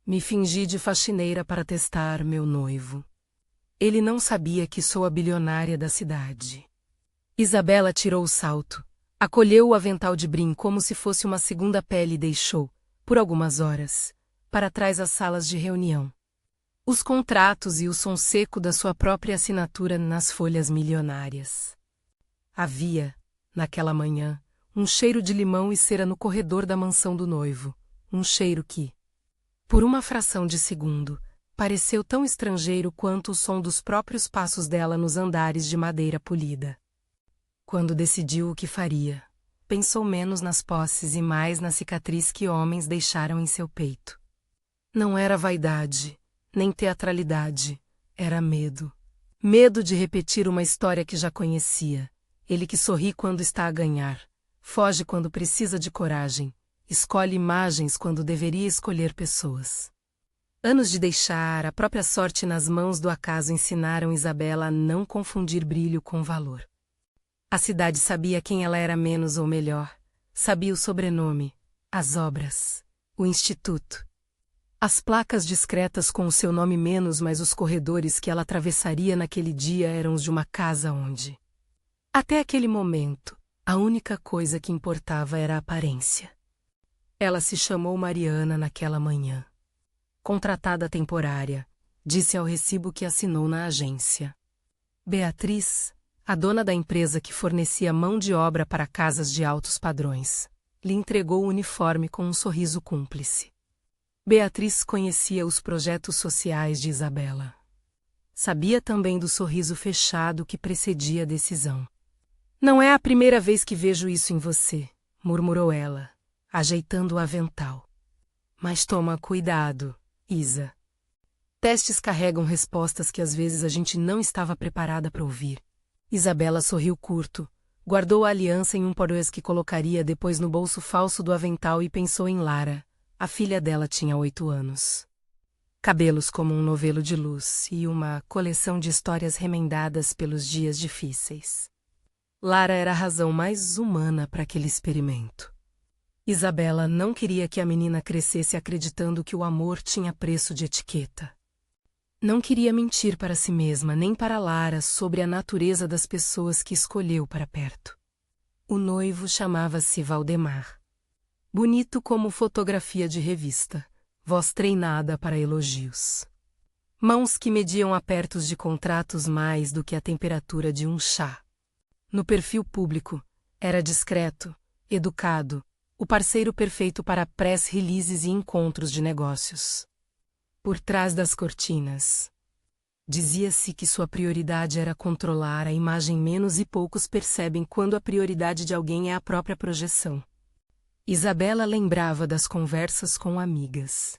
Me fingi de faxineira para testar meu noivo. Ele não sabia que sou a bilionária da cidade. Isabela tirou o salto, acolheu o avental de brim como se fosse uma segunda pele e deixou, por algumas horas, para trás as salas de reunião. Os contratos e o som seco da sua própria assinatura nas folhas milionárias. Havia, naquela manhã, um cheiro de limão e cera no corredor da mansão do noivo, um cheiro que, por uma fração de segundo, pareceu tão estrangeiro quanto o som dos próprios passos dela nos andares de madeira polida. Quando decidiu o que faria, pensou menos nas posses e mais na cicatriz que homens deixaram em seu peito. Não era vaidade, nem teatralidade, era medo. Medo de repetir uma história que já conhecia. Ele que sorri quando está a ganhar, foge quando precisa de coragem, escolhe imagens quando deveria escolher pessoas. Anos de deixar a própria sorte nas mãos do acaso ensinaram Isabela a não confundir brilho com valor. A cidade sabia quem ela era menos ou melhor, sabia o sobrenome, as obras, o instituto. As placas discretas com o seu nome menos, mas os corredores que ela atravessaria naquele dia eram os de uma casa onde, até aquele momento, a única coisa que importava era a aparência. Ela se chamou Mariana naquela manhã. Contratada temporária, disse ao recibo que assinou na agência. Beatriz, a dona da empresa que fornecia mão de obra para casas de altos padrões, lhe entregou o uniforme com um sorriso cúmplice. Beatriz conhecia os projetos sociais de Isabela. Sabia também do sorriso fechado que precedia a decisão. Não é a primeira vez que vejo isso em você, murmurou ela, ajeitando o avental. Mas toma cuidado, Isa. Testes carregam respostas que às vezes a gente não estava preparada para ouvir. Isabela sorriu curto, guardou a aliança em um porões que colocaria depois no bolso falso do avental e pensou em Lara. A filha dela tinha 8 anos. Cabelos como um novelo de luz e uma coleção de histórias remendadas pelos dias difíceis. Lara era a razão mais humana para aquele experimento. Isabela não queria que a menina crescesse acreditando que o amor tinha preço de etiqueta. Não queria mentir para si mesma nem para Lara sobre a natureza das pessoas que escolheu para perto. O noivo chamava-se Valdemar. Bonito como fotografia de revista, voz treinada para elogios. Mãos que mediam apertos de contratos mais do que a temperatura de um chá. No perfil público, era discreto, educado, o parceiro perfeito para press releases e encontros de negócios. Por trás das cortinas, dizia-se que sua prioridade era controlar a imagem menos e poucos percebem quando a prioridade de alguém é a própria projeção. Isabela lembrava das conversas com amigas.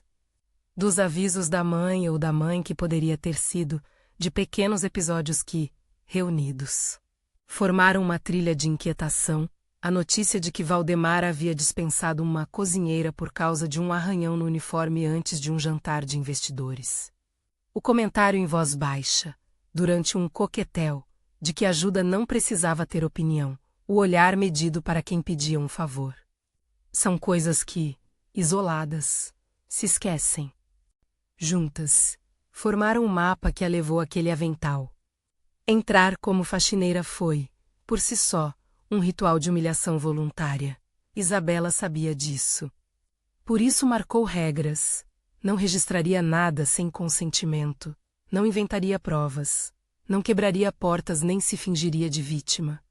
Dos avisos da mãe ou da mãe que poderia ter sido, de pequenos episódios que, reunidos, formaram uma trilha de inquietação, a notícia de que Valdemar havia dispensado uma cozinheira por causa de um arranhão no uniforme antes de um jantar de investidores. O comentário em voz baixa, durante um coquetel, de que ajuda não precisava ter opinião, o olhar medido para quem pedia um favor. São coisas que, isoladas, se esquecem. Juntas, formaram um mapa que a levou àquele avental. Entrar como faxineira foi, por si só, um ritual de humilhação voluntária. Isabela sabia disso. Por isso marcou regras. Não registraria nada sem consentimento. Não inventaria provas. Não quebraria portas nem se fingiria de vítima.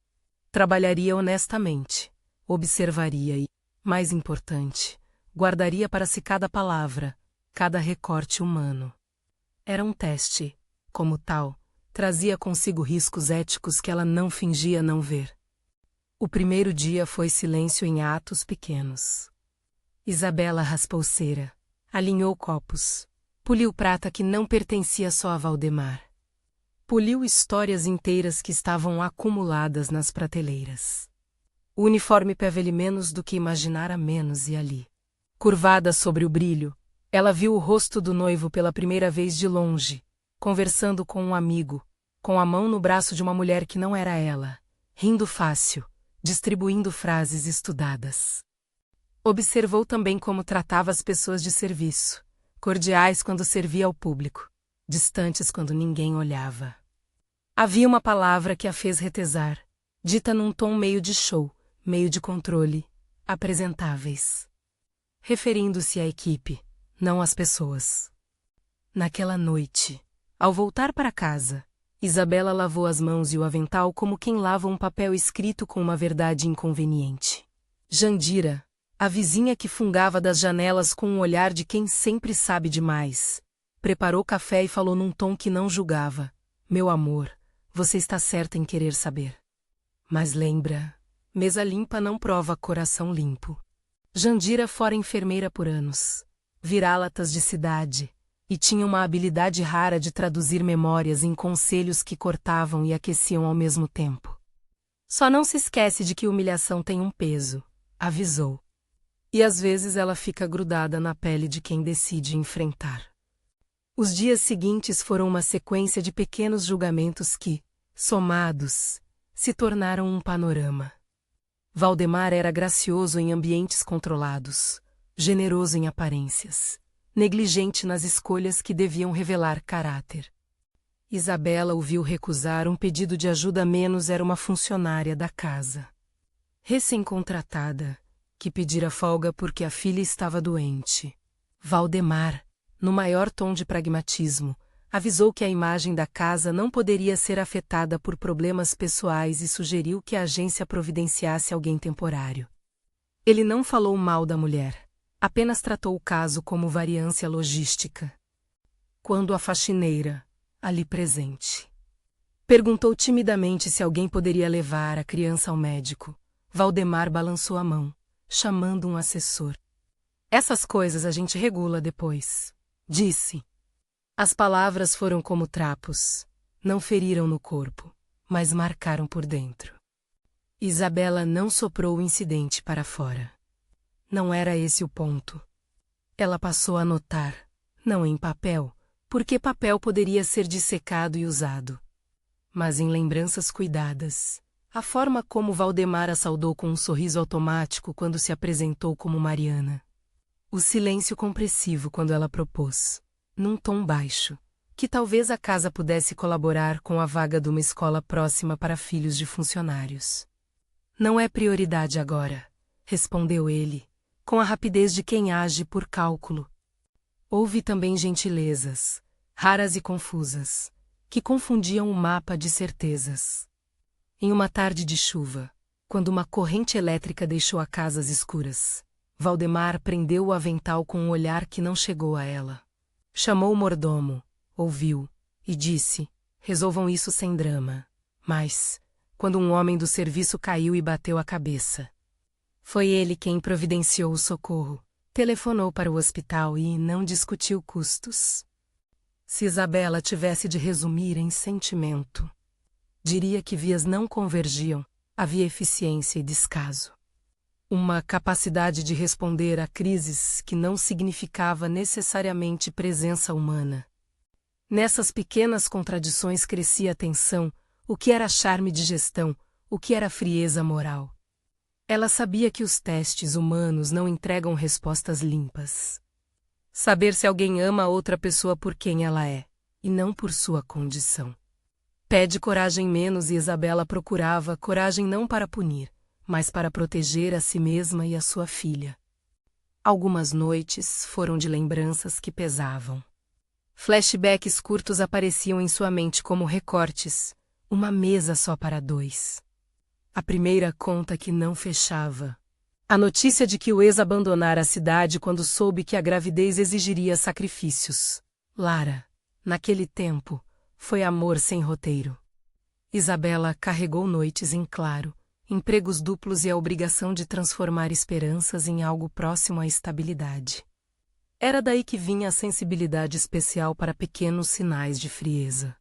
Trabalharia honestamente. Observaria e, mais importante, guardaria para si cada palavra, cada recorte humano. Era um teste. Como tal, trazia consigo riscos éticos que ela não fingia não ver. O primeiro dia foi silêncio em atos pequenos. Isabela raspou cera, alinhou copos, poliu prata que não pertencia só a Valdemar. Poliu histórias inteiras que estavam acumuladas nas prateleiras. O uniforme pevele menos do que imaginara menos e ali. Curvada sobre o brilho, ela viu o rosto do noivo pela primeira vez de longe, conversando com um amigo, com a mão no braço de uma mulher que não era ela, rindo fácil, distribuindo frases estudadas. Observou também como tratava as pessoas de serviço, cordiais quando servia ao público, distantes quando ninguém olhava. Havia uma palavra que a fez retesar, dita num tom meio de show, meio de controle, apresentáveis. Referindo-se à equipe, não às pessoas. Naquela noite, ao voltar para casa, Isabela lavou as mãos e o avental como quem lava um papel escrito com uma verdade inconveniente. Jandira, a vizinha que fungava das janelas com um olhar de quem sempre sabe demais, preparou café e falou num tom que não julgava: "Meu amor, você está certa em querer saber. Mas lembra, mesa limpa não prova coração limpo." Jandira fora enfermeira por anos, vira-latas de cidade, e tinha uma habilidade rara de traduzir memórias em conselhos que cortavam e aqueciam ao mesmo tempo. "Só não se esquece de que humilhação tem um peso", avisou. E às vezes ela fica grudada na pele de quem decide enfrentar. Os dias seguintes foram uma sequência de pequenos julgamentos que, somados, se tornaram um panorama. Valdemar era gracioso em ambientes controlados, generoso em aparências, negligente nas escolhas que deviam revelar caráter. Isabela o viu recusar um pedido de ajuda, menos era uma funcionária da casa. Recém-contratada, que pedira folga porque a filha estava doente. Valdemar, no maior tom de pragmatismo, avisou que a imagem da casa não poderia ser afetada por problemas pessoais e sugeriu que a agência providenciasse alguém temporário. Ele não falou mal da mulher, apenas tratou o caso como variância logística. Quando a faxineira, ali presente, perguntou timidamente se alguém poderia levar a criança ao médico, Valdemar balançou a mão, chamando um assessor. "Essas coisas a gente regula depois", disse. As palavras foram como trapos, não feriram no corpo, mas marcaram por dentro. Isabela não soprou o incidente para fora. Não era esse o ponto. Ela passou a notar, não em papel, porque papel poderia ser dissecado e usado, mas em lembranças cuidadas, a forma como Valdemar a saudou com um sorriso automático quando se apresentou como Mariana. O silêncio compressivo quando ela propôs, num tom baixo, que talvez a casa pudesse colaborar com a vaga de uma escola próxima para filhos de funcionários. "Não é prioridade agora", respondeu ele, com a rapidez de quem age por cálculo. Houve também gentilezas, raras e confusas, que confundiam o mapa de certezas. Em uma tarde de chuva, quando uma corrente elétrica deixou a casa às escuras, Valdemar prendeu o avental com um olhar que não chegou a ela. Chamou o mordomo, ouviu, e disse: "Resolvam isso sem drama." Mas, quando um homem do serviço caiu e bateu a cabeça, foi ele quem providenciou o socorro, telefonou para o hospital e não discutiu custos. Se Isabela tivesse de resumir em sentimento, diria que vias não convergiam, havia eficiência e descaso. Uma capacidade de responder a crises que não significava necessariamente presença humana. Nessas pequenas contradições crescia a tensão, o que era charme de gestão, o que era frieza moral. Ela sabia que os testes humanos não entregam respostas limpas. Saber se alguém ama outra pessoa por quem ela é, e não por sua condição. Pede coragem menos, e Isabela procurava coragem não para punir, mas para proteger a si mesma e a sua filha. Algumas noites foram de lembranças que pesavam. Flashbacks curtos apareciam em sua mente como recortes, uma mesa só para dois. A primeira conta que não fechava. A notícia de que o ex abandonara a cidade quando soube que a gravidez exigiria sacrifícios. Lara, naquele tempo, foi amor sem roteiro. Isabela carregou noites em claro, empregos duplos e a obrigação de transformar esperanças em algo próximo à estabilidade. Era daí que vinha a sensibilidade especial para pequenos sinais de frieza.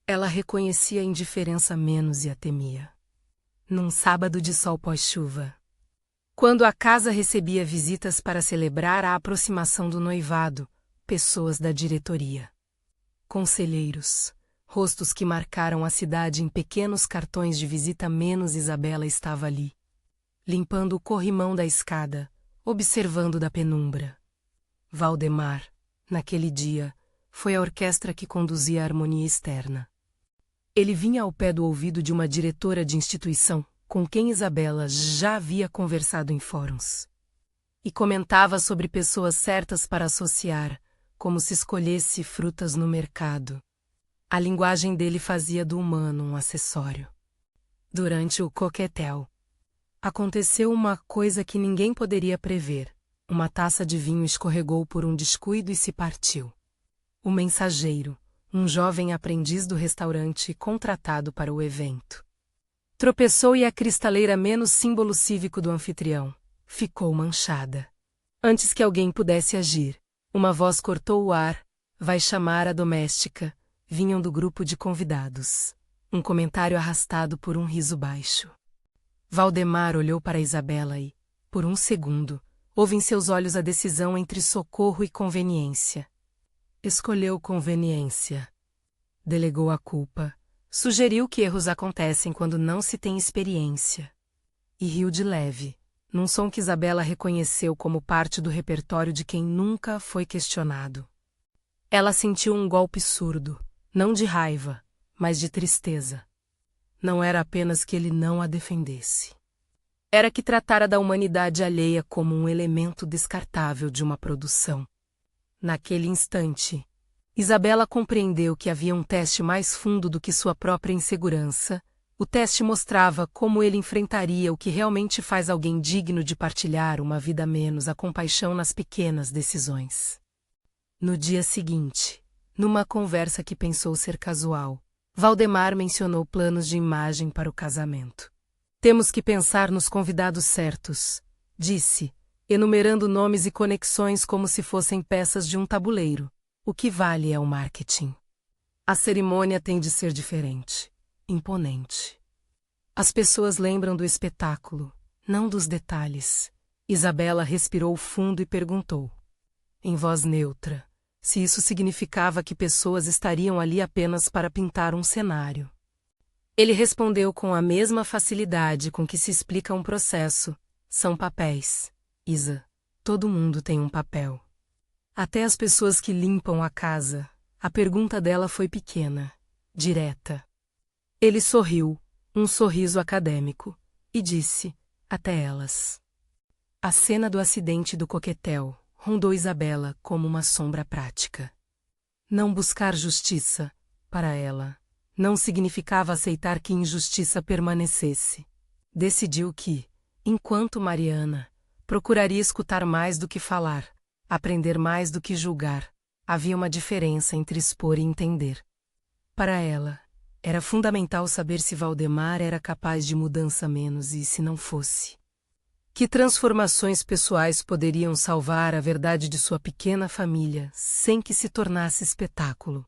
Ela reconhecia a indiferença menos e a temia. Num sábado de sol pós-chuva, quando a casa recebia visitas para celebrar a aproximação do noivado, pessoas da diretoria, conselheiros, rostos que marcaram a cidade em pequenos cartões de visita, menos Isabela estava ali, limpando o corrimão da escada, observando da penumbra. Valdemar, Naquele dia, foi a orquestra que conduzia a harmonia externa. Ele vinha ao pé do ouvido de uma diretora de instituição, com quem Isabela já havia conversado em fóruns. E comentava sobre pessoas certas para associar, como se escolhesse frutas no mercado. A linguagem dele fazia do humano um acessório. Durante o coquetel, aconteceu uma coisa que ninguém poderia prever. Uma taça de vinho escorregou por um descuido e se partiu. O mensageiro, um jovem aprendiz do restaurante contratado para o evento, tropeçou e a cristaleira, menos símbolo cívico do anfitrião, ficou manchada. Antes que alguém pudesse agir, uma voz cortou o ar: vai chamar a doméstica. Vinham do grupo de convidados. Um comentário arrastado por um riso baixo. Valdemar olhou para Isabela e, por um segundo, houve em seus olhos a decisão entre socorro e conveniência. Escolheu conveniência. Delegou a culpa. Sugeriu que erros acontecem quando não se tem experiência. E riu de leve, num som que Isabela reconheceu como parte do repertório de quem nunca foi questionado. Ela sentiu um golpe surdo, não de raiva, mas de tristeza. Não era apenas que ele não a defendesse. Era que tratara da humanidade alheia como um elemento descartável de uma produção. Naquele instante, Isabela compreendeu que havia um teste mais fundo do que sua própria insegurança. O teste mostrava como ele enfrentaria o que realmente faz alguém digno de partilhar uma vida, menos a compaixão nas pequenas decisões. No dia seguinte, numa conversa que pensou ser casual, Valdemar mencionou planos de imagem para o casamento. Temos que pensar nos convidados certos, disse, enumerando nomes e conexões como se fossem peças de um tabuleiro. O que vale é o marketing. A cerimônia tem de ser diferente, imponente. As pessoas lembram do espetáculo, não dos detalhes. Isabela respirou fundo e perguntou, em voz neutra, se isso significava que pessoas estariam ali apenas para pintar um cenário. Ele respondeu com a mesma facilidade com que se explica um processo. São papéis. Isa, todo mundo tem um papel. Até as pessoas que limpam a casa. A pergunta dela foi pequena, direta. Ele sorriu, um sorriso acadêmico, e disse, até elas. A cena do acidente do coquetel rondou Isabela como uma sombra prática. Não buscar justiça, para ela, não significava aceitar que injustiça permanecesse. Decidiu que, enquanto Mariana, procuraria escutar mais do que falar, aprender mais do que julgar. Havia uma diferença entre expor e entender. Para ela, era fundamental saber se Valdemar era capaz de mudança menos e, se não fosse, que transformações pessoais poderiam salvar a verdade de sua pequena família sem que se tornasse espetáculo.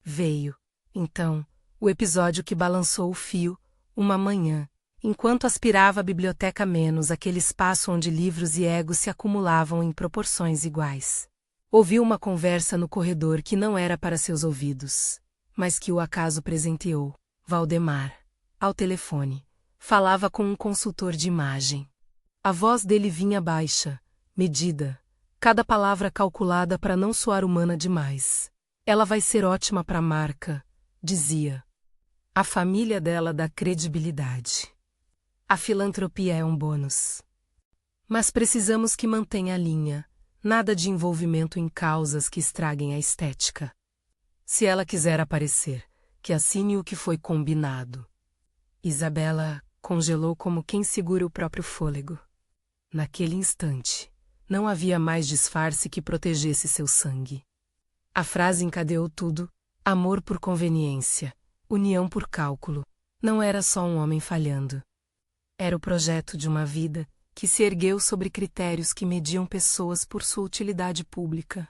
Veio, então, o episódio que balançou o fio, uma manhã, enquanto aspirava a biblioteca menos, aquele espaço onde livros e egos se acumulavam em proporções iguais. Ouviu uma conversa no corredor que não era para seus ouvidos, mas que o acaso presenteou. Valdemar, ao telefone, falava com um consultor de imagem. A voz dele vinha baixa, medida, cada palavra calculada para não soar humana demais. Ela vai ser ótima para a marca, dizia. A família dela dá credibilidade. A filantropia é um bônus. Mas precisamos que mantenha a linha, nada de envolvimento em causas que estraguem a estética. Se ela quiser aparecer, que assine o que foi combinado. Isabela congelou como quem segura o próprio fôlego. Naquele instante, não havia mais disfarce que protegesse seu sangue. A frase encadeou tudo: amor por conveniência, união por cálculo. Não era só um homem falhando. Era o projeto de uma vida que se ergueu sobre critérios que mediam pessoas por sua utilidade pública.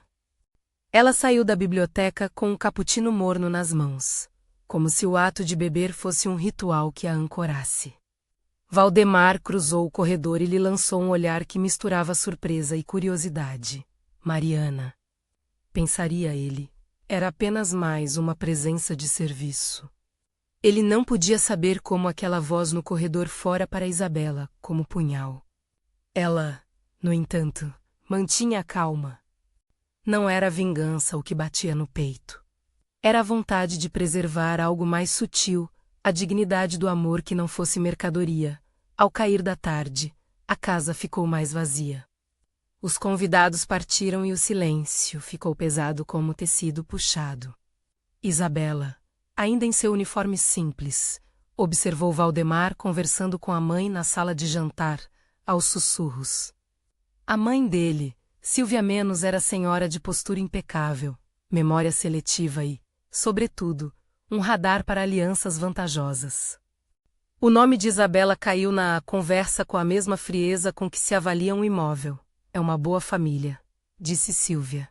Ela saiu da biblioteca com um cappuccino morno nas mãos, como se o ato de beber fosse um ritual que a ancorasse. Valdemar cruzou o corredor e lhe lançou um olhar que misturava surpresa e curiosidade. Mariana, pensaria ele, era apenas mais uma presença de serviço. Ele não podia saber como aquela voz no corredor fora para Isabela, como punhal. Ela, no entanto, mantinha a calma. Não era a vingança o que batia no peito. Era a vontade de preservar algo mais sutil, a dignidade do amor que não fosse mercadoria. Ao cair da tarde, a casa ficou mais vazia. Os convidados partiram e o silêncio ficou pesado como tecido puxado. Isabela, ainda em seu uniforme simples, observou Valdemar conversando com a mãe na sala de jantar, aos sussurros. A mãe dele, Silvia Menos, era senhora de postura impecável, memória seletiva e, sobretudo, um radar para alianças vantajosas. O nome de Isabela caiu na conversa com a mesma frieza com que se avalia um imóvel. É uma boa família, disse Silvia.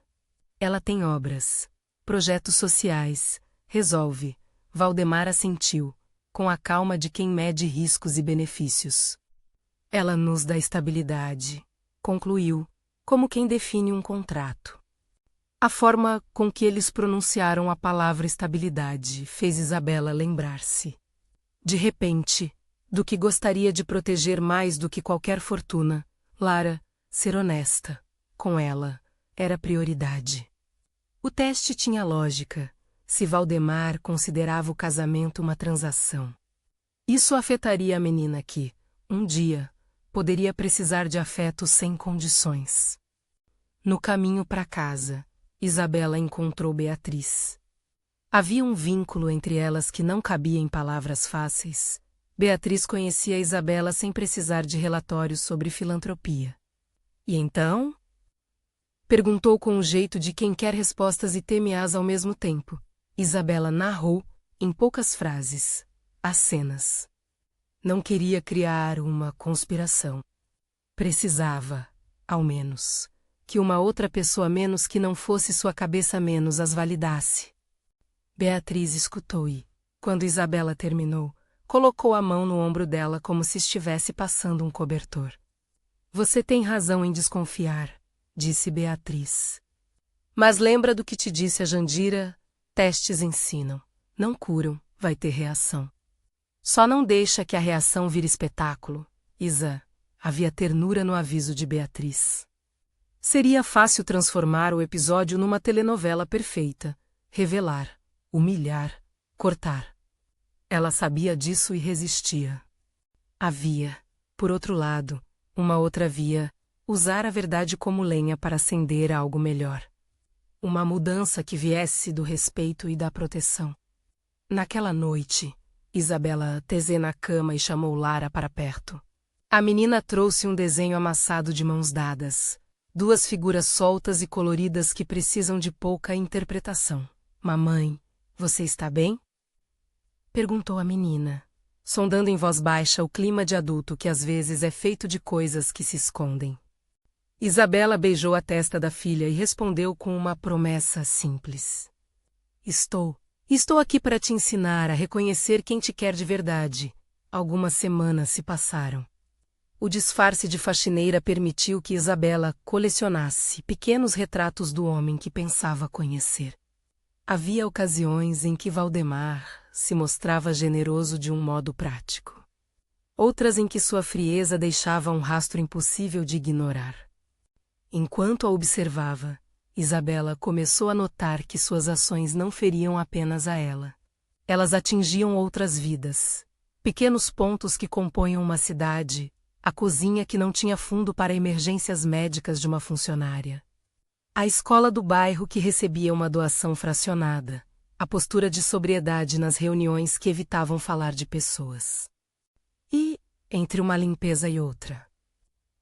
Ela tem obras, projetos sociais, resolve. Valdemar assentiu, com a calma de quem mede riscos e benefícios. Ela nos dá estabilidade, concluiu, como quem define um contrato. A forma com que eles pronunciaram a palavra estabilidade fez Isabela lembrar-se, de repente, do que gostaria de proteger mais do que qualquer fortuna. Lara, ser honesta, com ela, era prioridade. O teste tinha lógica, se Valdemar considerava o casamento uma transação. Isso afetaria a menina que, um dia, poderia precisar de afeto sem condições. No caminho para casa, Isabela encontrou Beatriz. Havia um vínculo entre elas que não cabia em palavras fáceis. Beatriz conhecia Isabela sem precisar de relatórios sobre filantropia. E então? Perguntou com o jeito de quem quer respostas e teme-as ao mesmo tempo. Isabela narrou, em poucas frases, as cenas. Não queria criar uma conspiração. Precisava, ao menos, que uma outra pessoa menos que não fosse sua cabeça menos as validasse. Beatriz escutou e, quando Isabela terminou, colocou a mão no ombro dela como se estivesse passando um cobertor. Você tem razão em desconfiar, disse Beatriz. Mas lembra do que te disse a Jandira? Testes ensinam, não curam, vai ter reação. Só não deixa que a reação vire espetáculo. Isa, havia ternura no aviso de Beatriz. Seria fácil transformar o episódio numa telenovela perfeita, revelar, humilhar, cortar. Ela sabia disso e resistia. Havia, por outro lado, uma outra via, usar a verdade como lenha para acender algo melhor. Uma mudança que viesse do respeito e da proteção. Naquela noite, Isabela tese na cama e chamou Lara para perto. A menina trouxe um desenho amassado de mãos dadas, duas figuras soltas e coloridas que precisam de pouca interpretação. Mamãe, você está bem? Perguntou a menina, sondando em voz baixa o clima de adulto que às vezes é feito de coisas que se escondem. Isabela beijou a testa da filha e respondeu com uma promessa simples. Estou aqui para te ensinar a reconhecer quem te quer de verdade. Algumas semanas se passaram. O disfarce de faxineira permitiu que Isabela colecionasse pequenos retratos do homem que pensava conhecer. Havia ocasiões em que Valdemar se mostrava generoso de um modo prático. Outras em que sua frieza deixava um rastro impossível de ignorar. Enquanto a observava, Isabela começou a notar que suas ações não feriam apenas a ela. Elas atingiam outras vidas. Pequenos pontos que compõem uma cidade, a cozinha que não tinha fundo para emergências médicas de uma funcionária. A escola do bairro que recebia uma doação fracionada, a postura de sobriedade nas reuniões que evitavam falar de pessoas. E, entre uma limpeza e outra,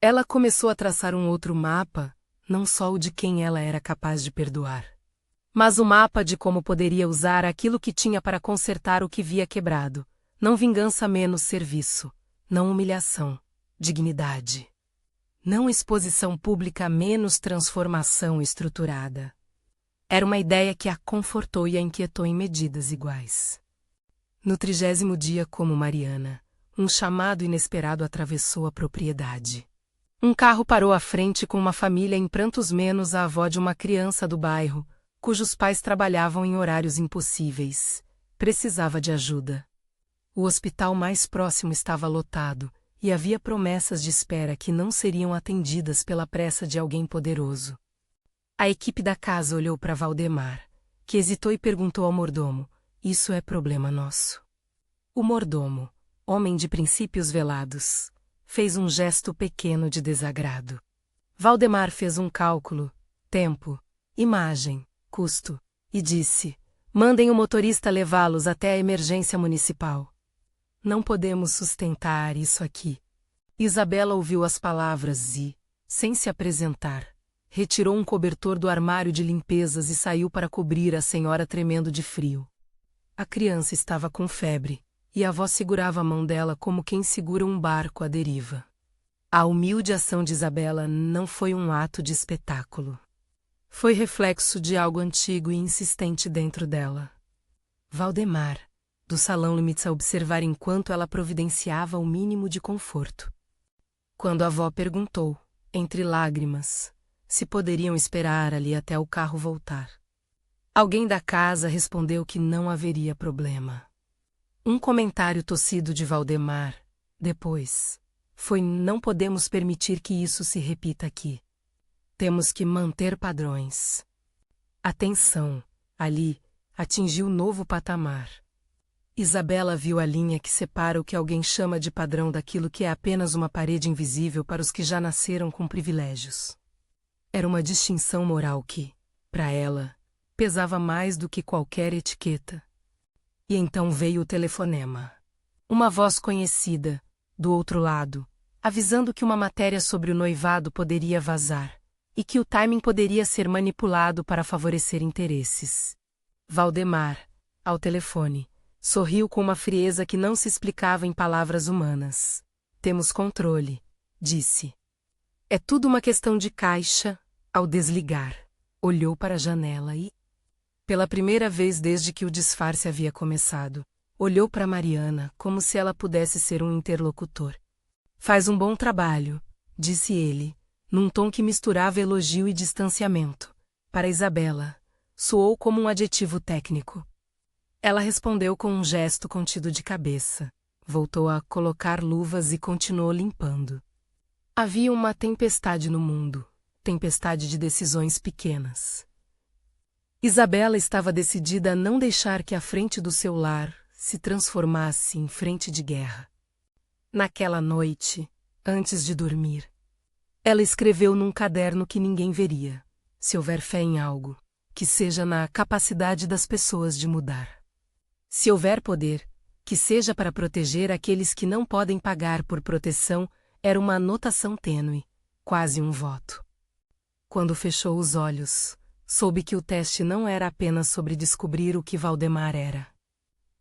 ela começou a traçar um outro mapa, não só o de quem ela era capaz de perdoar, mas o mapa de como poderia usar aquilo que tinha para consertar o que via quebrado, não vingança menos serviço, não humilhação, dignidade. Não exposição pública menos transformação estruturada. Era uma ideia que a confortou e a inquietou em medidas iguais. No 30º dia como Mariana, um chamado inesperado atravessou a propriedade. Um carro parou à frente com uma família em prantos menos a avó de uma criança do bairro, cujos pais trabalhavam em horários impossíveis. Precisava de ajuda. O hospital mais próximo estava lotado, e havia promessas de espera que não seriam atendidas pela pressa de alguém poderoso. A equipe da casa olhou para Valdemar, que hesitou e perguntou ao mordomo: "Isso é problema nosso?" O mordomo, homem de princípios velados, fez um gesto pequeno de desagrado. Valdemar fez um cálculo: tempo, imagem, custo, e disse: "Mandem o motorista levá-los até a emergência municipal. Não podemos sustentar isso aqui." Isabela ouviu as palavras e, sem se apresentar, retirou um cobertor do armário de limpezas e saiu para cobrir a senhora tremendo de frio. A criança estava com febre, e a avó segurava a mão dela como quem segura um barco à deriva. A humilde ação de Isabela não foi um ato de espetáculo. Foi reflexo de algo antigo e insistente dentro dela. Valdemar, do salão, limita-se a observar enquanto ela providenciava o mínimo de conforto. Quando a avó perguntou, entre lágrimas, se poderiam esperar ali até o carro voltar, alguém da casa respondeu que não haveria problema. Um comentário tossido de Valdemar, depois, foi: "Não podemos permitir que isso se repita aqui. Temos que manter padrões." A tensão, ali, atingiu novo patamar. Isabela viu a linha que separa o que alguém chama de padrão daquilo que é apenas uma parede invisível para os que já nasceram com privilégios. Era uma distinção moral que, para ela, pesava mais do que qualquer etiqueta. E então veio o telefonema. Uma voz conhecida, do outro lado, avisando que uma matéria sobre o noivado poderia vazar, e que o timing poderia ser manipulado para favorecer interesses. Valdemar, ao telefone, sorriu com uma frieza que não se explicava em palavras humanas. "Temos controle", disse. "É tudo uma questão de caixa." Ao desligar, olhou para a janela e, pela primeira vez desde que o disfarce havia começado, olhou para Mariana como se ela pudesse ser um interlocutor. "Faz um bom trabalho", disse ele, num tom que misturava elogio e distanciamento. Para Isabela, soou como um adjetivo técnico. Ela respondeu com um gesto contido de cabeça, voltou a colocar luvas e continuou limpando. Havia uma tempestade no mundo, tempestade de decisões pequenas. Isabela estava decidida a não deixar que a frente do seu lar se transformasse em frente de guerra. Naquela noite, antes de dormir, ela escreveu num caderno que ninguém veria: "Se houver fé em algo, que seja na capacidade das pessoas de mudar. Se houver poder, que seja para proteger aqueles que não podem pagar por proteção." Era uma anotação tênue, quase um voto. Quando fechou os olhos, soube que o teste não era apenas sobre descobrir o que Valdemar era.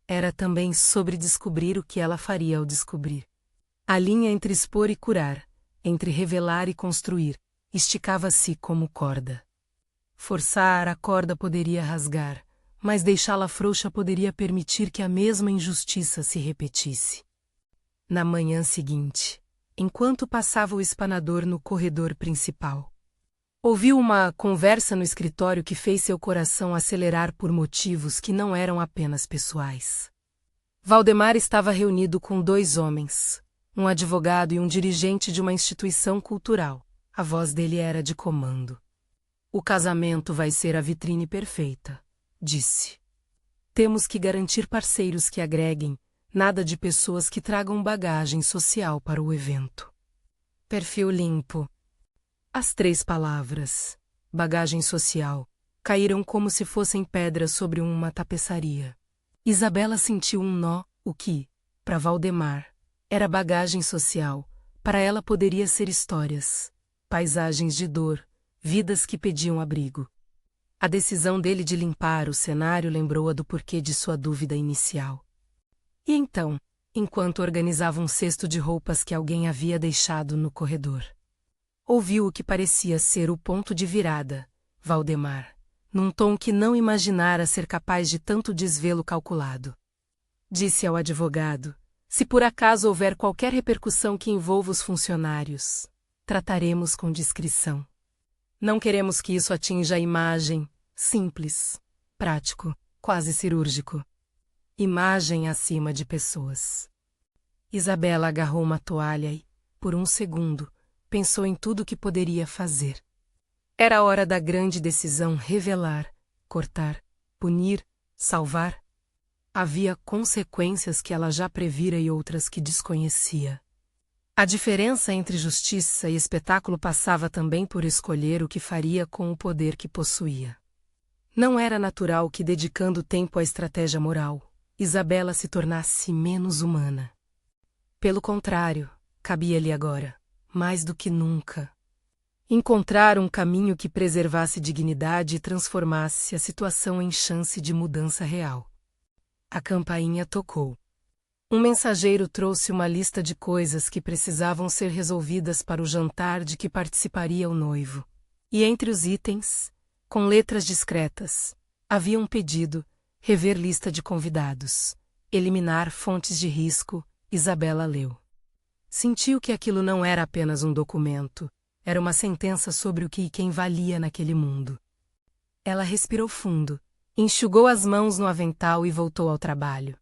Era também sobre descobrir o que ela faria ao descobrir. A linha entre expor e curar, entre revelar e construir, esticava-se como corda. Forçar a corda poderia rasgar, mas deixá-la frouxa poderia permitir que a mesma injustiça se repetisse. Na manhã seguinte, enquanto passava o espanador no corredor principal, ouviu uma conversa no escritório que fez seu coração acelerar por motivos que não eram apenas pessoais. Valdemar estava reunido com 2 homens, um advogado e um dirigente de uma instituição cultural. A voz dele era de comando. "O casamento vai ser a vitrine perfeita", disse. "Temos que garantir parceiros que agreguem, nada de pessoas que tragam bagagem social para o evento." Perfil limpo. As 3 palavras, bagagem social, caíram como se fossem pedras sobre uma tapeçaria. Isabela sentiu um nó, o que, para Valdemar, era bagagem social, para ela poderia ser histórias, paisagens de dor, vidas que pediam abrigo. A decisão dele de limpar o cenário lembrou-a do porquê de sua dúvida inicial. E então, enquanto organizava um cesto de roupas que alguém havia deixado no corredor, ouviu o que parecia ser o ponto de virada: Valdemar, num tom que não imaginara ser capaz de tanto desvelo calculado. Disse ao advogado: "Se por acaso houver qualquer repercussão que envolva os funcionários, trataremos com discrição. Não queremos que isso atinja a imagem, simples, prático, quase cirúrgico. Imagem acima de pessoas." Isabela agarrou uma toalha e, por um segundo, pensou em tudo o que poderia fazer. Era a hora da grande decisão: revelar, cortar, punir, salvar. Havia consequências que ela já previra e outras que desconhecia. A diferença entre justiça e espetáculo passava também por escolher o que faria com o poder que possuía. Não era natural que, dedicando tempo à estratégia moral, Isabela se tornasse menos humana. Pelo contrário, cabia-lhe agora, mais do que nunca, encontrar um caminho que preservasse dignidade e transformasse a situação em chance de mudança real. A campainha tocou. Um mensageiro trouxe uma lista de coisas que precisavam ser resolvidas para o jantar de que participaria o noivo. E entre os itens, com letras discretas, havia um pedido: rever lista de convidados, eliminar fontes de risco. Isabela leu. Sentiu que aquilo não era apenas um documento, era uma sentença sobre o que e quem valia naquele mundo. Ela respirou fundo, enxugou as mãos no avental e voltou ao trabalho.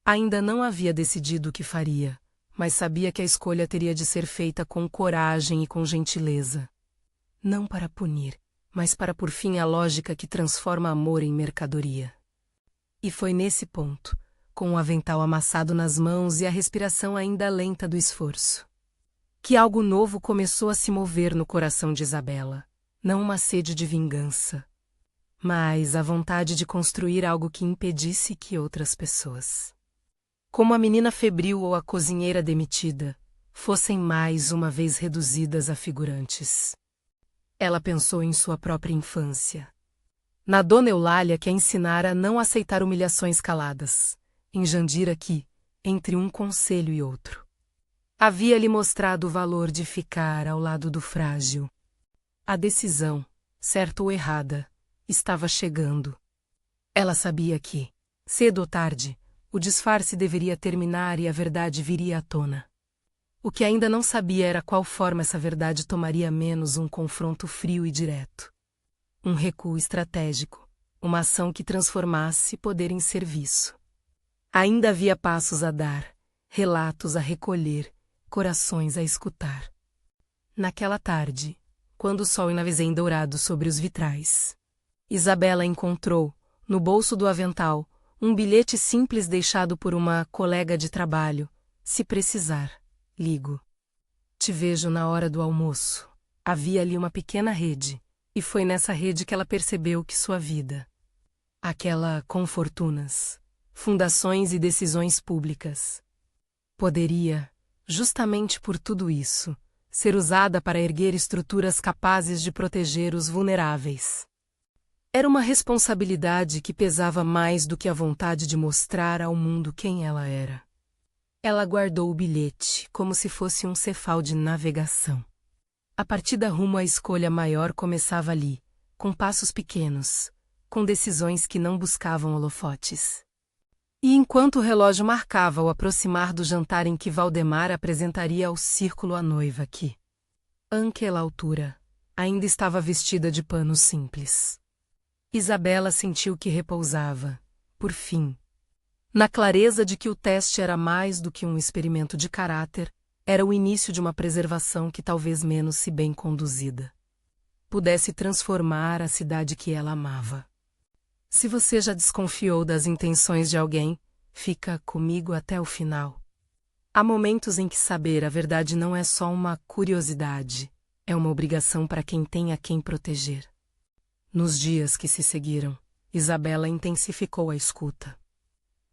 Ainda não havia decidido o que faria, mas sabia que a escolha teria de ser feita com coragem e com gentileza. Não para punir, mas para pôr fim à lógica que transforma amor em mercadoria. E foi nesse ponto, com o avental amassado nas mãos e a respiração ainda lenta do esforço, que algo novo começou a se mover no coração de Isabela. Não uma sede de vingança, mas a vontade de construir algo que impedisse que outras pessoas, como a menina febril ou a cozinheira demitida, fossem mais uma vez reduzidas a figurantes. Ela pensou em sua própria infância, na dona Eulália que a ensinara a não aceitar humilhações caladas, em Jandira que, entre um conselho e outro, havia-lhe mostrado o valor de ficar ao lado do frágil. A decisão, certa ou errada, estava chegando. Ela sabia que, cedo ou tarde, o disfarce deveria terminar e a verdade viria à tona. O que ainda não sabia era qual forma essa verdade tomaria, menos um confronto frio e direto. Um recuo estratégico, uma ação que transformasse poder em serviço. Ainda havia passos a dar, relatos a recolher, corações a escutar. Naquela tarde, quando o sol ainda em dourado sobre os vitrais, Isabela encontrou, no bolso do avental, um bilhete simples deixado por uma colega de trabalho: se precisar, ligo. Te vejo na hora do almoço. Havia ali uma pequena rede, e foi nessa rede que ela percebeu que sua vida, aquela com fortunas, fundações e decisões públicas, poderia, justamente por tudo isso, ser usada para erguer estruturas capazes de proteger os vulneráveis. Era uma responsabilidade que pesava mais do que a vontade de mostrar ao mundo quem ela era. Ela guardou o bilhete como se fosse um cefal de navegação. A partida rumo à escolha maior começava ali, com passos pequenos, com decisões que não buscavam holofotes. E enquanto o relógio marcava o aproximar do jantar em que Valdemar apresentaria ao círculo a noiva que, àquela altura, ainda estava vestida de pano simples, Isabela sentiu que repousava, por fim, na clareza de que o teste era mais do que um experimento de caráter, era o início de uma preservação que talvez menos se bem conduzida pudesse transformar a cidade que ela amava. Se você já desconfiou das intenções de alguém, fica comigo até o final. Há momentos em que saber a verdade não é só uma curiosidade, é uma obrigação para quem tem a quem proteger. Nos dias que se seguiram, Isabela intensificou a escuta.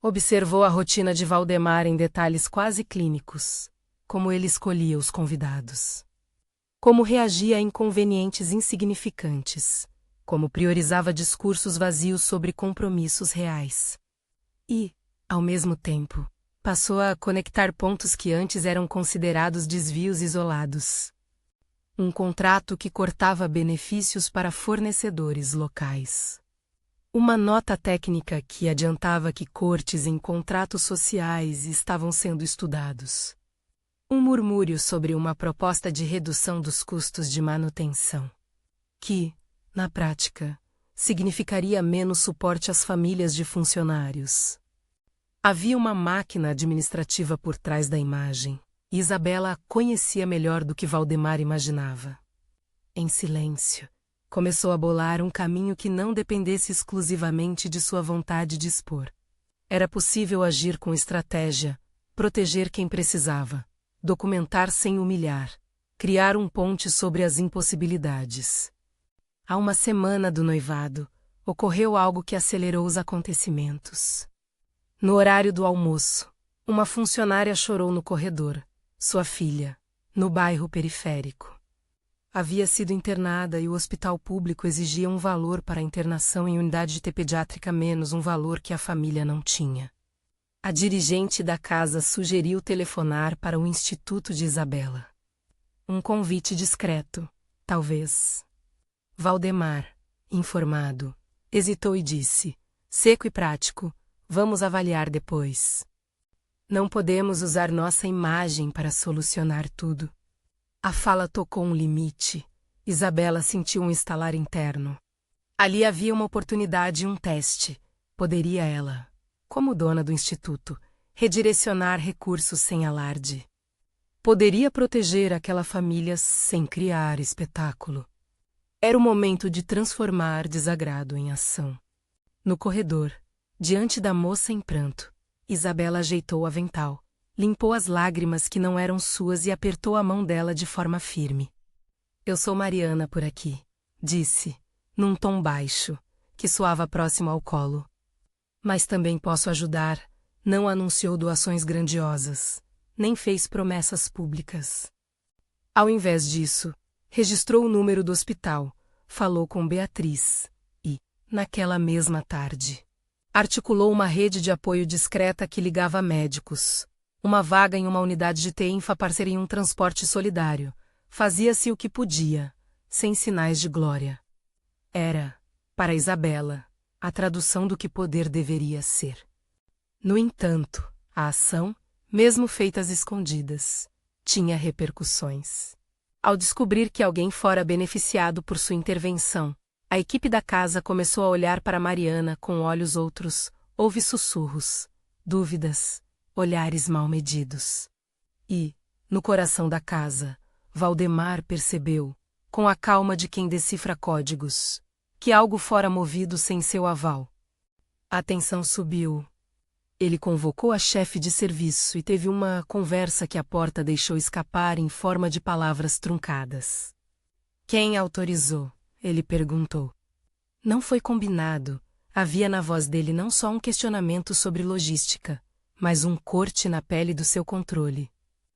Observou a rotina de Valdemar em detalhes quase clínicos, como ele escolhia os convidados, como reagia a inconvenientes insignificantes, como priorizava discursos vazios sobre compromissos reais. E, ao mesmo tempo, passou a conectar pontos que antes eram considerados desvios isolados. Um contrato que cortava benefícios para fornecedores locais. Uma nota técnica que adiantava que cortes em contratos sociais estavam sendo estudados. Um murmúrio sobre uma proposta de redução dos custos de manutenção, que, na prática, significaria menos suporte às famílias de funcionários. Havia uma máquina administrativa por trás da imagem, e Isabela a conhecia melhor do que Valdemar imaginava. Em silêncio, Começou a bolar um caminho que não dependesse exclusivamente de sua vontade de expor. Era possível agir com estratégia, proteger quem precisava, documentar sem humilhar, criar um ponte sobre as impossibilidades. Há uma semana do noivado, ocorreu algo que acelerou os acontecimentos. No horário do almoço, uma funcionária chorou no corredor, sua filha, no bairro periférico. Havia sido internada e o hospital público exigia um valor para a internação em unidade de UTI pediátrica menos um valor que a família não tinha. A dirigente da casa sugeriu telefonar para o Instituto de Isabela. Um convite discreto, talvez. Valdemar, informado, hesitou e disse, seco e prático, vamos avaliar depois. Não podemos usar nossa imagem para solucionar tudo. A fala tocou um limite. Isabela sentiu um estalar interno. Ali havia uma oportunidade e um teste. Poderia ela, como dona do instituto, redirecionar recursos sem alarde. Poderia proteger aquela família sem criar espetáculo. Era o momento de transformar desagrado em ação. No corredor, diante da moça em pranto, Isabela ajeitou o avental. Limpou as lágrimas que não eram suas e apertou a mão dela de forma firme. Eu sou Mariana por aqui, disse, num tom baixo, que soava próximo ao colo. Mas também posso ajudar, não anunciou doações grandiosas, nem fez promessas públicas. Ao invés disso, registrou o número do hospital, falou com Beatriz e, naquela mesma tarde, articulou uma rede de apoio discreta que ligava médicos. Uma vaga em uma unidade de TI em parceria em um transporte solidário. Fazia-se o que podia, sem sinais de glória. Era, para Isabela, a tradução do que poder deveria ser. No entanto, a ação, mesmo feita às escondidas, tinha repercussões. Ao descobrir que alguém fora beneficiado por sua intervenção, a equipe da casa começou a olhar para Mariana com olhos outros, houve sussurros, dúvidas, olhares mal medidos. E, no coração da casa, Valdemar percebeu, com a calma de quem decifra códigos, que algo fora movido sem seu aval. A tensão subiu. Ele convocou a chefe de serviço e teve uma conversa que a porta deixou escapar em forma de palavras truncadas. Quem autorizou? Ele perguntou. Não foi combinado. Havia na voz dele não só um questionamento sobre logística, mas um corte na pele do seu controle.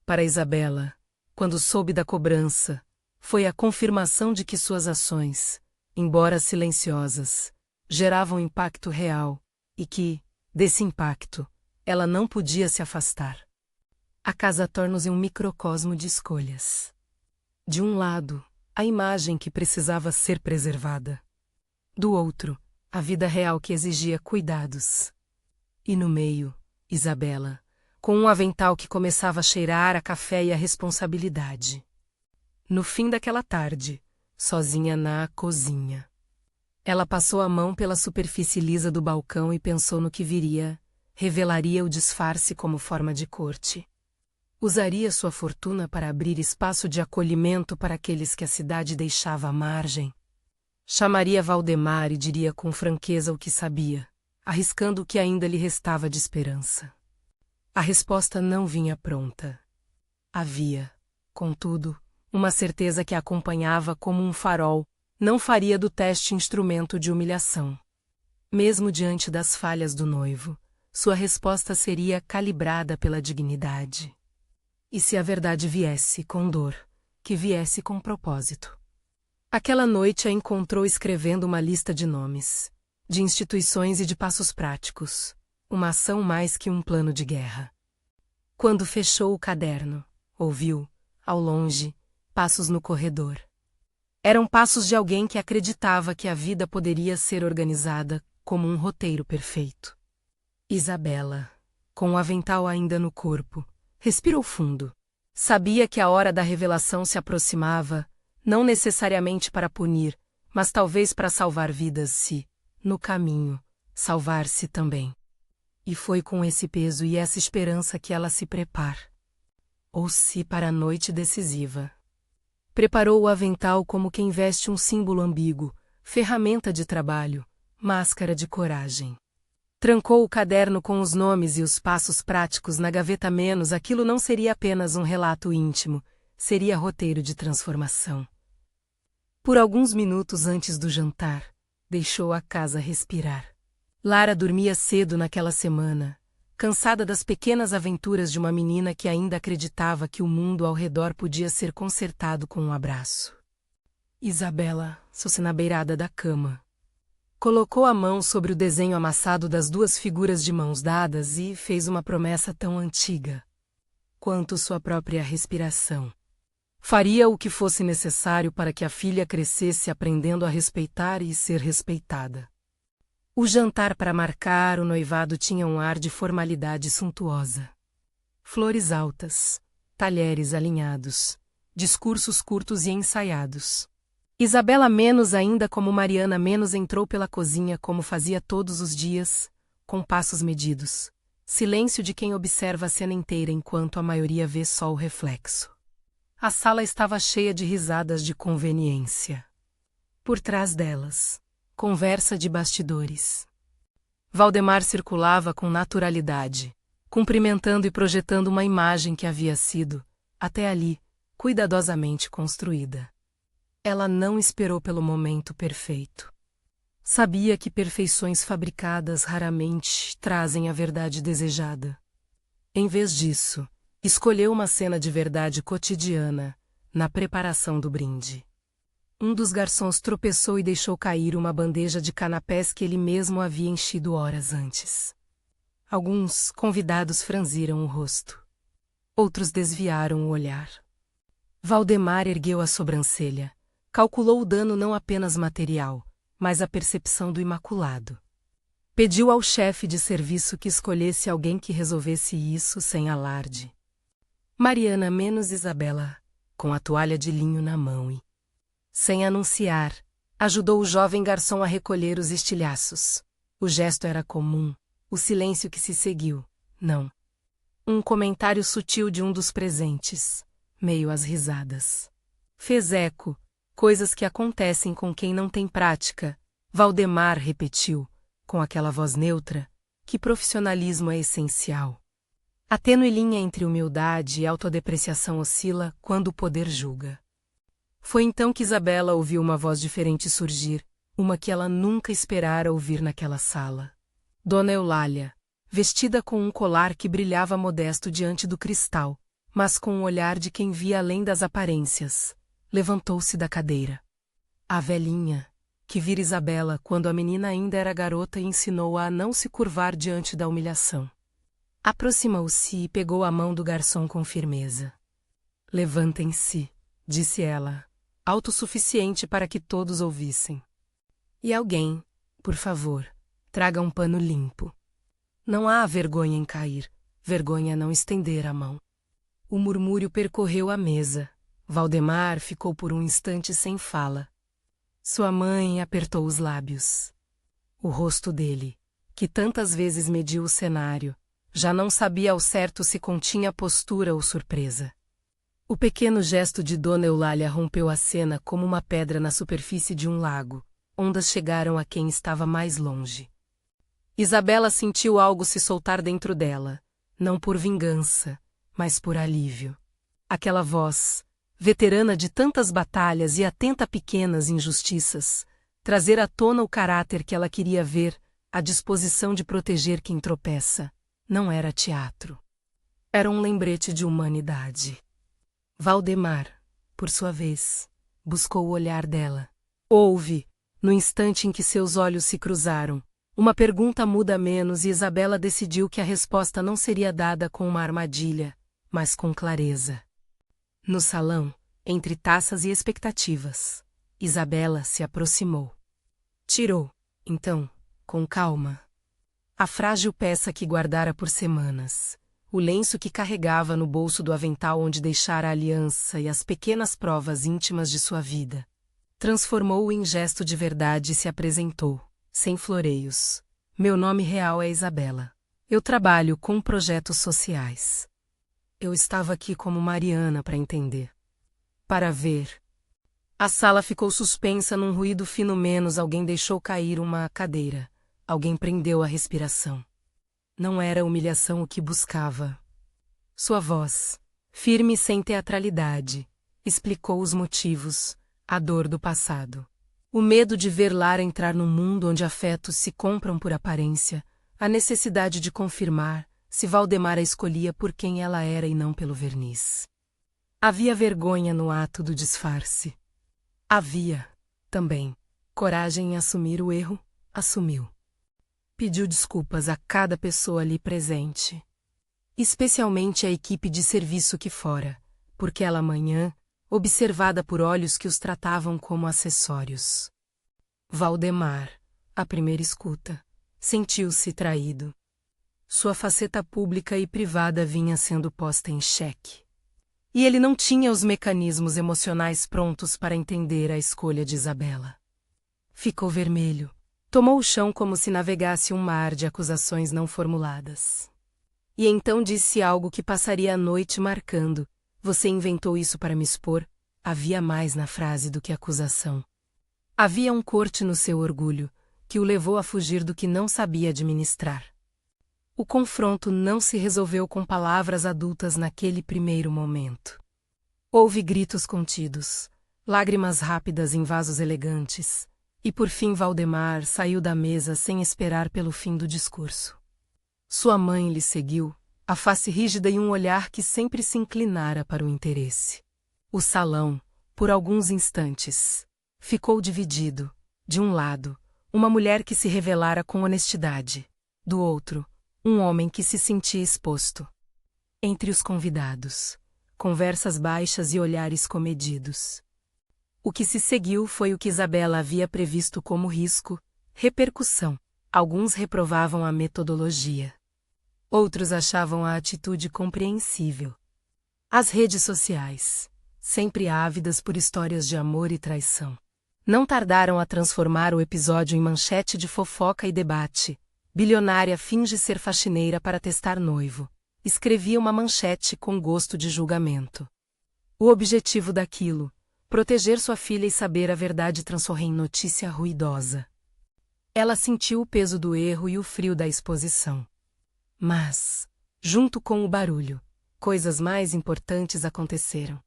Para Isabela, quando soube da cobrança, foi a confirmação de que suas ações, embora silenciosas, geravam impacto real e que, desse impacto, ela não podia se afastar. A casa torna-se um microcosmo de escolhas. De um lado, a imagem que precisava ser preservada. Do outro, a vida real que exigia cuidados. E no meio, Isabela, com um avental que começava a cheirar a café e a responsabilidade. No fim daquela tarde, sozinha na cozinha, ela passou a mão pela superfície lisa do balcão e pensou no que viria, revelaria o disfarce como forma de corte. Usaria sua fortuna para abrir espaço de acolhimento para aqueles que a cidade deixava à margem. Chamaria Valdemar e diria com franqueza o que sabia, arriscando o que ainda lhe restava de esperança. A resposta não vinha pronta. Havia, contudo, uma certeza que a acompanhava como um farol, não faria do teste instrumento de humilhação. Mesmo diante das falhas do noivo, sua resposta seria calibrada pela dignidade. E se a verdade viesse com dor, que viesse com propósito. Aquela noite a encontrou escrevendo uma lista de nomes, de instituições e de passos práticos, uma ação mais que um plano de guerra. Quando fechou o caderno, ouviu, ao longe, passos no corredor. Eram passos de alguém que acreditava que a vida poderia ser organizada como um roteiro perfeito. Isabela, com o avental ainda no corpo, respirou fundo. Sabia que a hora da revelação se aproximava, não necessariamente para punir, mas talvez para salvar vidas se, no caminho, salvar-se também. E foi com esse peso e essa esperança que ela se prepara. Ou se para a noite decisiva. Preparou o avental como quem veste um símbolo ambíguo, ferramenta de trabalho, máscara de coragem. Trancou o caderno com os nomes e os passos práticos na gaveta, menos aquilo não seria apenas um relato íntimo, seria roteiro de transformação. Por alguns minutos antes do jantar, deixou a casa respirar. Lara dormia cedo naquela semana, cansada das pequenas aventuras de uma menina que ainda acreditava que o mundo ao redor podia ser consertado com um abraço. Isabela sentou-se na beirada da cama. Colocou a mão sobre o desenho amassado das duas figuras de mãos dadas e fez uma promessa tão antiga quanto sua própria respiração. Faria o que fosse necessário para que a filha crescesse aprendendo a respeitar e ser respeitada. O jantar para marcar o noivado tinha um ar de formalidade suntuosa. Flores altas, talheres alinhados, discursos curtos e ensaiados. Isabela, menos ainda como Mariana, menos entrou pela cozinha como fazia todos os dias, com passos medidos. Silêncio de quem observa a cena inteira enquanto a maioria vê só o reflexo. A sala estava cheia de risadas de conveniência. Por trás delas, conversa de bastidores. Valdemar circulava com naturalidade, cumprimentando e projetando uma imagem que havia sido, até ali, cuidadosamente construída. Ela não esperou pelo momento perfeito. Sabia que perfeições fabricadas raramente trazem a verdade desejada. Em vez disso, escolheu uma cena de verdade cotidiana, na preparação do brinde. Um dos garçons tropeçou e deixou cair uma bandeja de canapés que ele mesmo havia enchido horas antes. Alguns convidados franziram o rosto. Outros desviaram o olhar. Valdemar ergueu a sobrancelha. Calculou o dano não apenas material, mas a percepção do imaculado. Pediu ao chefe de serviço que escolhesse alguém que resolvesse isso sem alarde. Mariana menos Isabela, com a toalha de linho na mão e, sem anunciar, ajudou o jovem garçom a recolher os estilhaços. O gesto era comum, o silêncio que se seguiu, não. Um comentário sutil de um dos presentes, meio às risadas. Fez eco, coisas que acontecem com quem não tem prática. Valdemar repetiu, com aquela voz neutra, que profissionalismo é essencial. A tênue linha entre humildade e autodepreciação oscila quando o poder julga. Foi então que Isabela ouviu uma voz diferente surgir, uma que ela nunca esperara ouvir naquela sala. Dona Eulália, vestida com um colar que brilhava modesto diante do cristal, mas com um olhar de quem via além das aparências, levantou-se da cadeira. A velhinha, que vira Isabela quando a menina ainda era garota e ensinou-a a não se curvar diante da humilhação. Aproximou-se e pegou a mão do garçom com firmeza. Levantem-se, disse ela, autossuficiente para que todos ouvissem. E alguém, por favor, traga um pano limpo. Não há vergonha em cair, vergonha não estender a mão. O murmúrio percorreu a mesa. Valdemar ficou por um instante sem fala. Sua mãe apertou os lábios. O rosto dele, que tantas vezes mediu o cenário, já não sabia ao certo se continha postura ou surpresa. O pequeno gesto de Dona Eulália rompeu a cena como uma pedra na superfície de um lago. Ondas chegaram a quem estava mais longe. Isabela sentiu algo se soltar dentro dela, não por vingança, mas por alívio. Aquela voz, veterana de tantas batalhas e atenta a pequenas injustiças, trazer à tona o caráter que ela queria ver, a disposição de proteger quem tropeça, não era teatro. Era um lembrete de humanidade. Valdemar, por sua vez, buscou o olhar dela. Houve, no instante em que seus olhos se cruzaram, uma pergunta muda menos e Isabela decidiu que a resposta não seria dada com uma armadilha, mas com clareza. No salão, entre taças e expectativas, Isabela se aproximou. Tirou, então, com calma, a frágil peça que guardara por semanas, o lenço que carregava no bolso do avental onde deixara a aliança e as pequenas provas íntimas de sua vida. Transformou-o em gesto de verdade e se apresentou, sem floreios. Meu nome real é Isabela. Eu trabalho com projetos sociais. Eu estava aqui como Mariana para entender. Para ver, A sala ficou suspensa num ruído fino menos alguém deixou cair uma cadeira. Alguém prendeu a respiração. Não era humilhação o que buscava. Sua voz, firme e sem teatralidade, explicou os motivos, a dor do passado. O medo de ver Lara entrar num mundo onde afetos se compram por aparência, a necessidade de confirmar se Valdemar a escolhia por quem ela era e não pelo verniz. Havia vergonha no ato do disfarce. Havia, também, coragem em assumir o erro, assumiu. Pediu desculpas a cada pessoa ali presente. Especialmente a equipe de serviço que fora, por aquela manhã, observada por olhos que os tratavam como acessórios. Valdemar, à primeira escuta, sentiu-se traído. Sua faceta pública e privada vinha sendo posta em xeque. E ele não tinha os mecanismos emocionais prontos para entender a escolha de Isabela. Ficou vermelho. Tomou o chão como se navegasse um mar de acusações não formuladas. E então disse algo que passaria a noite marcando. Você inventou isso para me expor? Havia mais na frase do que acusação. Havia um corte no seu orgulho, que o levou a fugir do que não sabia administrar. O confronto não se resolveu com palavras adultas naquele primeiro momento. Houve gritos contidos, lágrimas rápidas em vasos elegantes, e por fim Valdemar saiu da mesa sem esperar pelo fim do discurso. Sua mãe lhe seguiu, a face rígida e um olhar que sempre se inclinara para o interesse. O salão, por alguns instantes, ficou dividido. De um lado, uma mulher que se revelara com honestidade. Do outro, um homem que se sentia exposto. Entre os convidados, conversas baixas e olhares comedidos. O que se seguiu foi o que Isabela havia previsto como risco, repercussão. Alguns reprovavam a metodologia. Outros achavam a atitude compreensível. As redes sociais, sempre ávidas por histórias de amor e traição, não tardaram a transformar o episódio em manchete de fofoca e debate. Bilionária finge ser faxineira para testar noivo. Escrevia uma manchete com gosto de julgamento. O objetivo daquilo, proteger sua filha e saber a verdade, transformou em notícia ruidosa. Ela sentiu o peso do erro e o frio da exposição. Mas, junto com o barulho, coisas mais importantes aconteceram.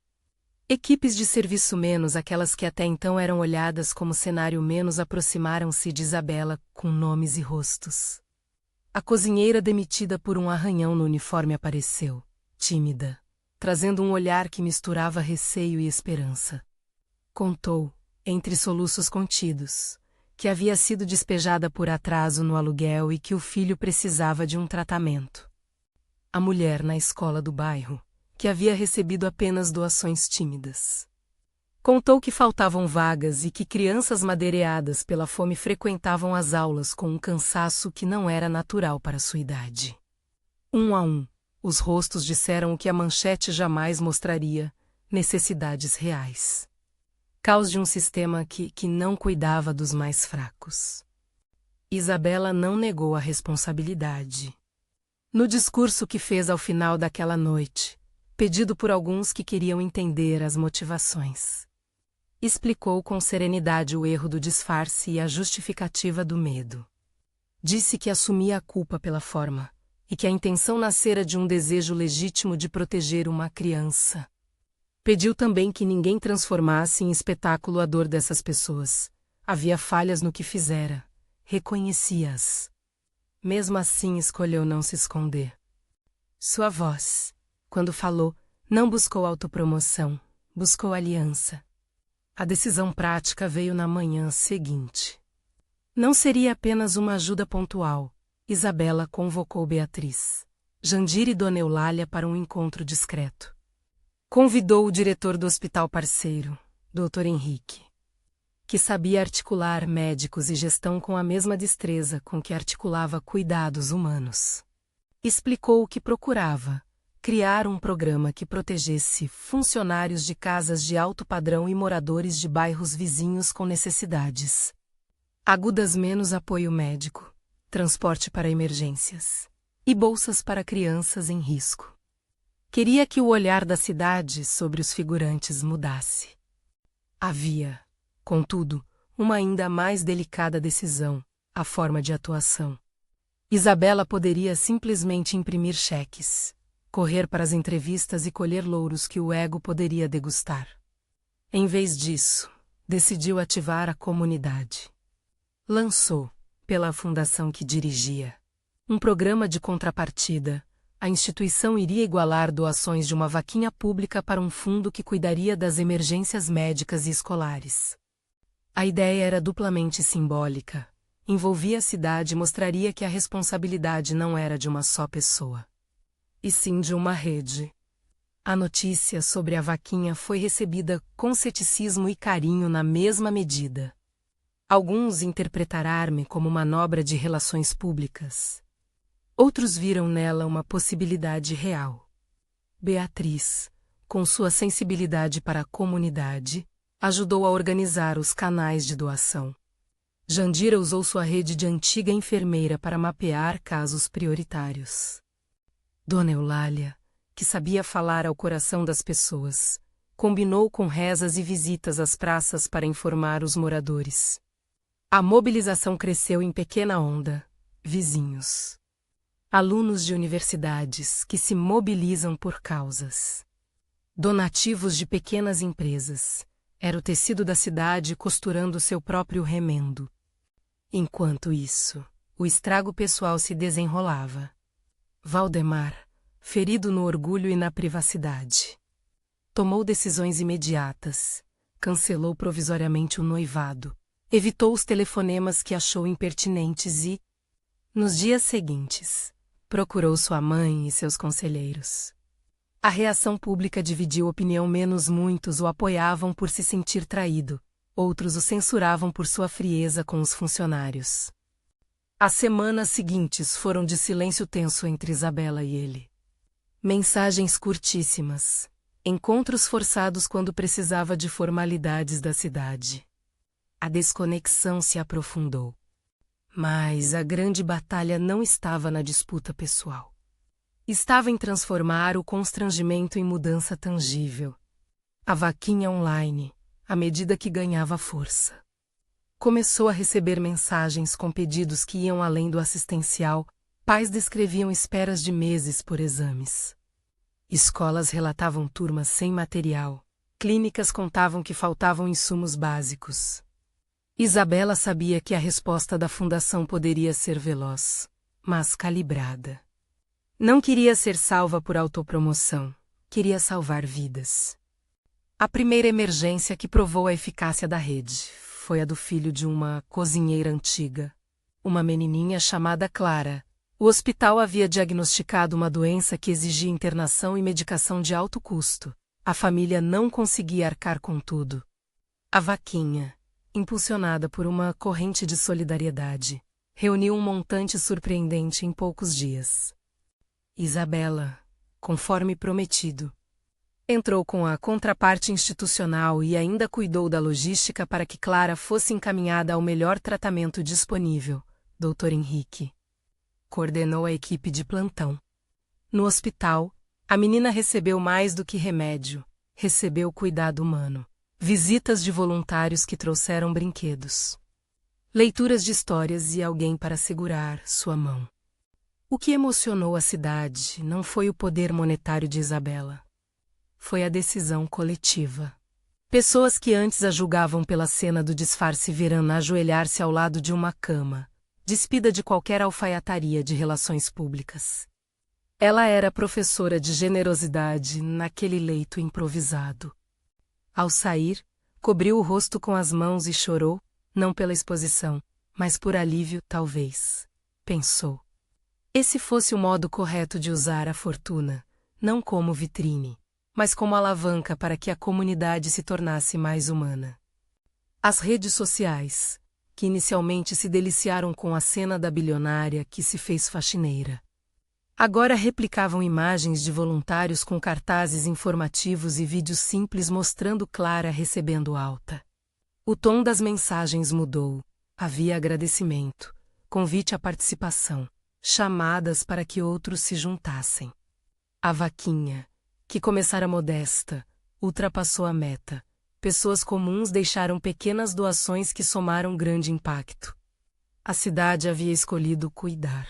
Equipes de serviço menos aquelas que até então eram olhadas como cenário menos aproximaram-se de Isabela com nomes e rostos. A cozinheira demitida por um arranhão no uniforme apareceu, tímida, trazendo um olhar que misturava receio e esperança. Contou, entre soluços contidos, que havia sido despejada por atraso no aluguel e que o filho precisava de um tratamento. A mulher na escola do bairro, que havia recebido apenas doações tímidas. Contou que faltavam vagas e que crianças madeireadas pela fome frequentavam as aulas com um cansaço que não era natural para sua idade. Um a um, os rostos disseram o que a manchete jamais mostraria: necessidades reais. Caos de um sistema que não cuidava dos mais fracos. Isabela não negou a responsabilidade. No discurso que fez ao final daquela noite, pedido por alguns que queriam entender as motivações, explicou com serenidade o erro do disfarce e a justificativa do medo. Disse que assumia a culpa pela forma, e que a intenção nascera de um desejo legítimo de proteger uma criança. Pediu também que ninguém transformasse em espetáculo a dor dessas pessoas. Havia falhas no que fizera. Reconhecia-as. Mesmo assim escolheu não se esconder. Sua voz, quando falou, não buscou autopromoção, buscou aliança. A decisão prática veio na manhã seguinte. Não seria apenas uma ajuda pontual. Isabela convocou Beatriz, Jandir e Dona Eulália para um encontro discreto. Convidou o diretor do hospital parceiro, Dr. Henrique, que sabia articular médicos e gestão com a mesma destreza com que articulava cuidados humanos. Explicou o que procurava: criar um programa que protegesse funcionários de casas de alto padrão e moradores de bairros vizinhos com necessidades agudas, menos apoio médico, transporte para emergências e bolsas para crianças em risco. Queria que o olhar da cidade sobre os figurantes mudasse. Havia, contudo, uma ainda mais delicada decisão: a forma de atuação. Isabela poderia simplesmente imprimir cheques, correr para as entrevistas e colher louros que o ego poderia degustar. Em vez disso, decidiu ativar a comunidade. Lançou, pela fundação que dirigia, um programa de contrapartida. A instituição iria igualar doações de uma vaquinha pública para um fundo que cuidaria das emergências médicas e escolares. A ideia era duplamente simbólica. Envolvia a cidade e mostraria que a responsabilidade não era de uma só pessoa, e sim de uma rede. A notícia sobre a vaquinha foi recebida com ceticismo e carinho na mesma medida. Alguns interpretaram-me como manobra de relações públicas. Outros viram nela uma possibilidade real. Beatriz, com sua sensibilidade para a comunidade, ajudou a organizar os canais de doação. Jandira usou sua rede de antiga enfermeira para mapear casos prioritários. Dona Eulália, que sabia falar ao coração das pessoas, combinou com rezas e visitas às praças para informar os moradores. A mobilização cresceu em pequena onda. Vizinhos. Alunos de universidades que se mobilizam por causas. Donativos de pequenas empresas. Era o tecido da cidade costurando seu próprio remendo. Enquanto isso, o estrago pessoal se desenrolava. Valdemar, ferido no orgulho e na privacidade, tomou decisões imediatas, cancelou provisoriamente o noivado, evitou os telefonemas que achou impertinentes e, nos dias seguintes, procurou sua mãe e seus conselheiros. A reação pública dividiu opinião, menos muitos o apoiavam por se sentir traído, outros o censuravam por sua frieza com os funcionários. As semanas seguintes foram de silêncio tenso entre Isabela e ele. Mensagens curtíssimas, encontros forçados quando precisava de formalidades da cidade. A desconexão se aprofundou. Mas a grande batalha não estava na disputa pessoal. Estava em transformar o constrangimento em mudança tangível. A vaquinha online, à medida que ganhava força, começou a receber mensagens com pedidos que iam além do assistencial. Pais descreviam esperas de meses por exames. Escolas relatavam turmas sem material. Clínicas contavam que faltavam insumos básicos. Isabela sabia que a resposta da fundação poderia ser veloz, mas calibrada. Não queria ser salva por autopromoção, queria salvar vidas. A primeira emergência que provou a eficácia da rede foi a do filho de uma cozinheira antiga, uma menininha chamada Clara. O hospital havia diagnosticado uma doença que exigia internação e medicação de alto custo. A família não conseguia arcar com tudo. A vaquinha, impulsionada por uma corrente de solidariedade, reuniu um montante surpreendente em poucos dias. Isabela, conforme prometido, entrou com a contraparte institucional e ainda cuidou da logística para que Clara fosse encaminhada ao melhor tratamento disponível. Dr. Henrique coordenou a equipe de plantão. No hospital, a menina recebeu mais do que remédio, recebeu cuidado humano. Visitas de voluntários que trouxeram brinquedos, leituras de histórias e alguém para segurar sua mão. O que emocionou a cidade não foi o poder monetário de Isabela. Foi a decisão coletiva. Pessoas que antes a julgavam pela cena do disfarce verão ajoelhar-se ao lado de uma cama, despida de qualquer alfaiataria de relações públicas. Ela era professora de generosidade naquele leito improvisado. Ao sair, cobriu o rosto com as mãos e chorou, não pela exposição, mas por alívio, talvez. Pensou. Esse fosse o modo correto de usar a fortuna, não como vitrine, mas como alavanca para que a comunidade se tornasse mais humana. As redes sociais, que inicialmente se deliciaram com a cena da bilionária que se fez faxineira, agora replicavam imagens de voluntários com cartazes informativos e vídeos simples mostrando Clara recebendo alta. O tom das mensagens mudou. Havia agradecimento, convite à participação, chamadas para que outros se juntassem. A vaquinha, que começara modesta, ultrapassou a meta, pessoas comuns deixaram pequenas doações que somaram grande impacto. A cidade havia escolhido cuidar.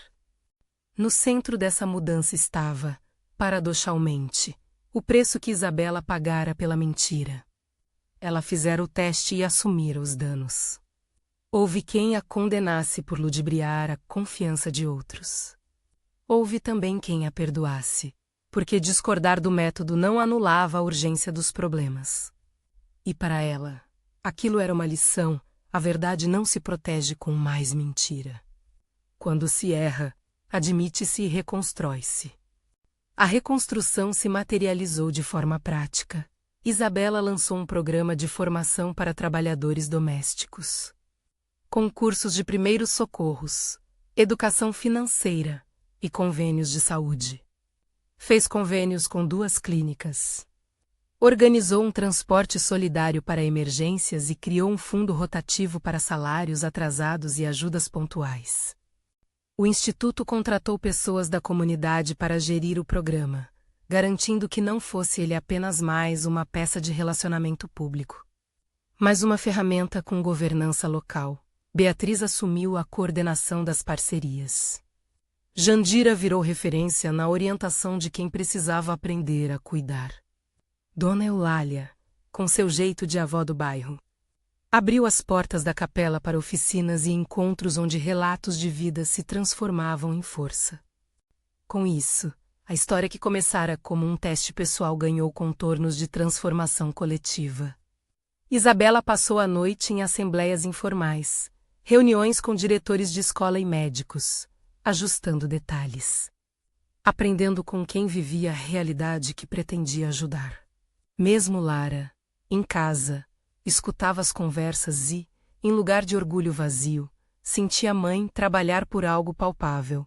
No centro dessa mudança estava, paradoxalmente, o preço que Isabela pagara pela mentira. Ela fizera o teste e assumira os danos. Houve quem a condenasse por ludibriar a confiança de outros. Houve também quem a perdoasse, porque discordar do método não anulava a urgência dos problemas. E para ela, aquilo era uma lição: a verdade não se protege com mais mentira. Quando se erra, admite-se e reconstrói-se. A reconstrução se materializou de forma prática. Isabela lançou um programa de formação para trabalhadores domésticos. Com cursos de primeiros socorros, educação financeira e convênios de saúde. Fez convênios com 2 clínicas. Organizou um transporte solidário para emergências e criou um fundo rotativo para salários atrasados e ajudas pontuais. O Instituto contratou pessoas da comunidade para gerir o programa, garantindo que não fosse ele apenas mais uma peça de relacionamento público, mas uma ferramenta com governança local. Beatriz assumiu a coordenação das parcerias. Jandira virou referência na orientação de quem precisava aprender a cuidar. Dona Eulália, com seu jeito de avó do bairro, abriu as portas da capela para oficinas e encontros onde relatos de vida se transformavam em força. Com isso, a história que começara como um teste pessoal ganhou contornos de transformação coletiva. Isabela passou a noite em assembleias informais, reuniões com diretores de escola e médicos, ajustando detalhes. Aprendendo com quem vivia a realidade que pretendia ajudar. Mesmo Lara, em casa, escutava as conversas e, em lugar de orgulho vazio, sentia a mãe trabalhar por algo palpável.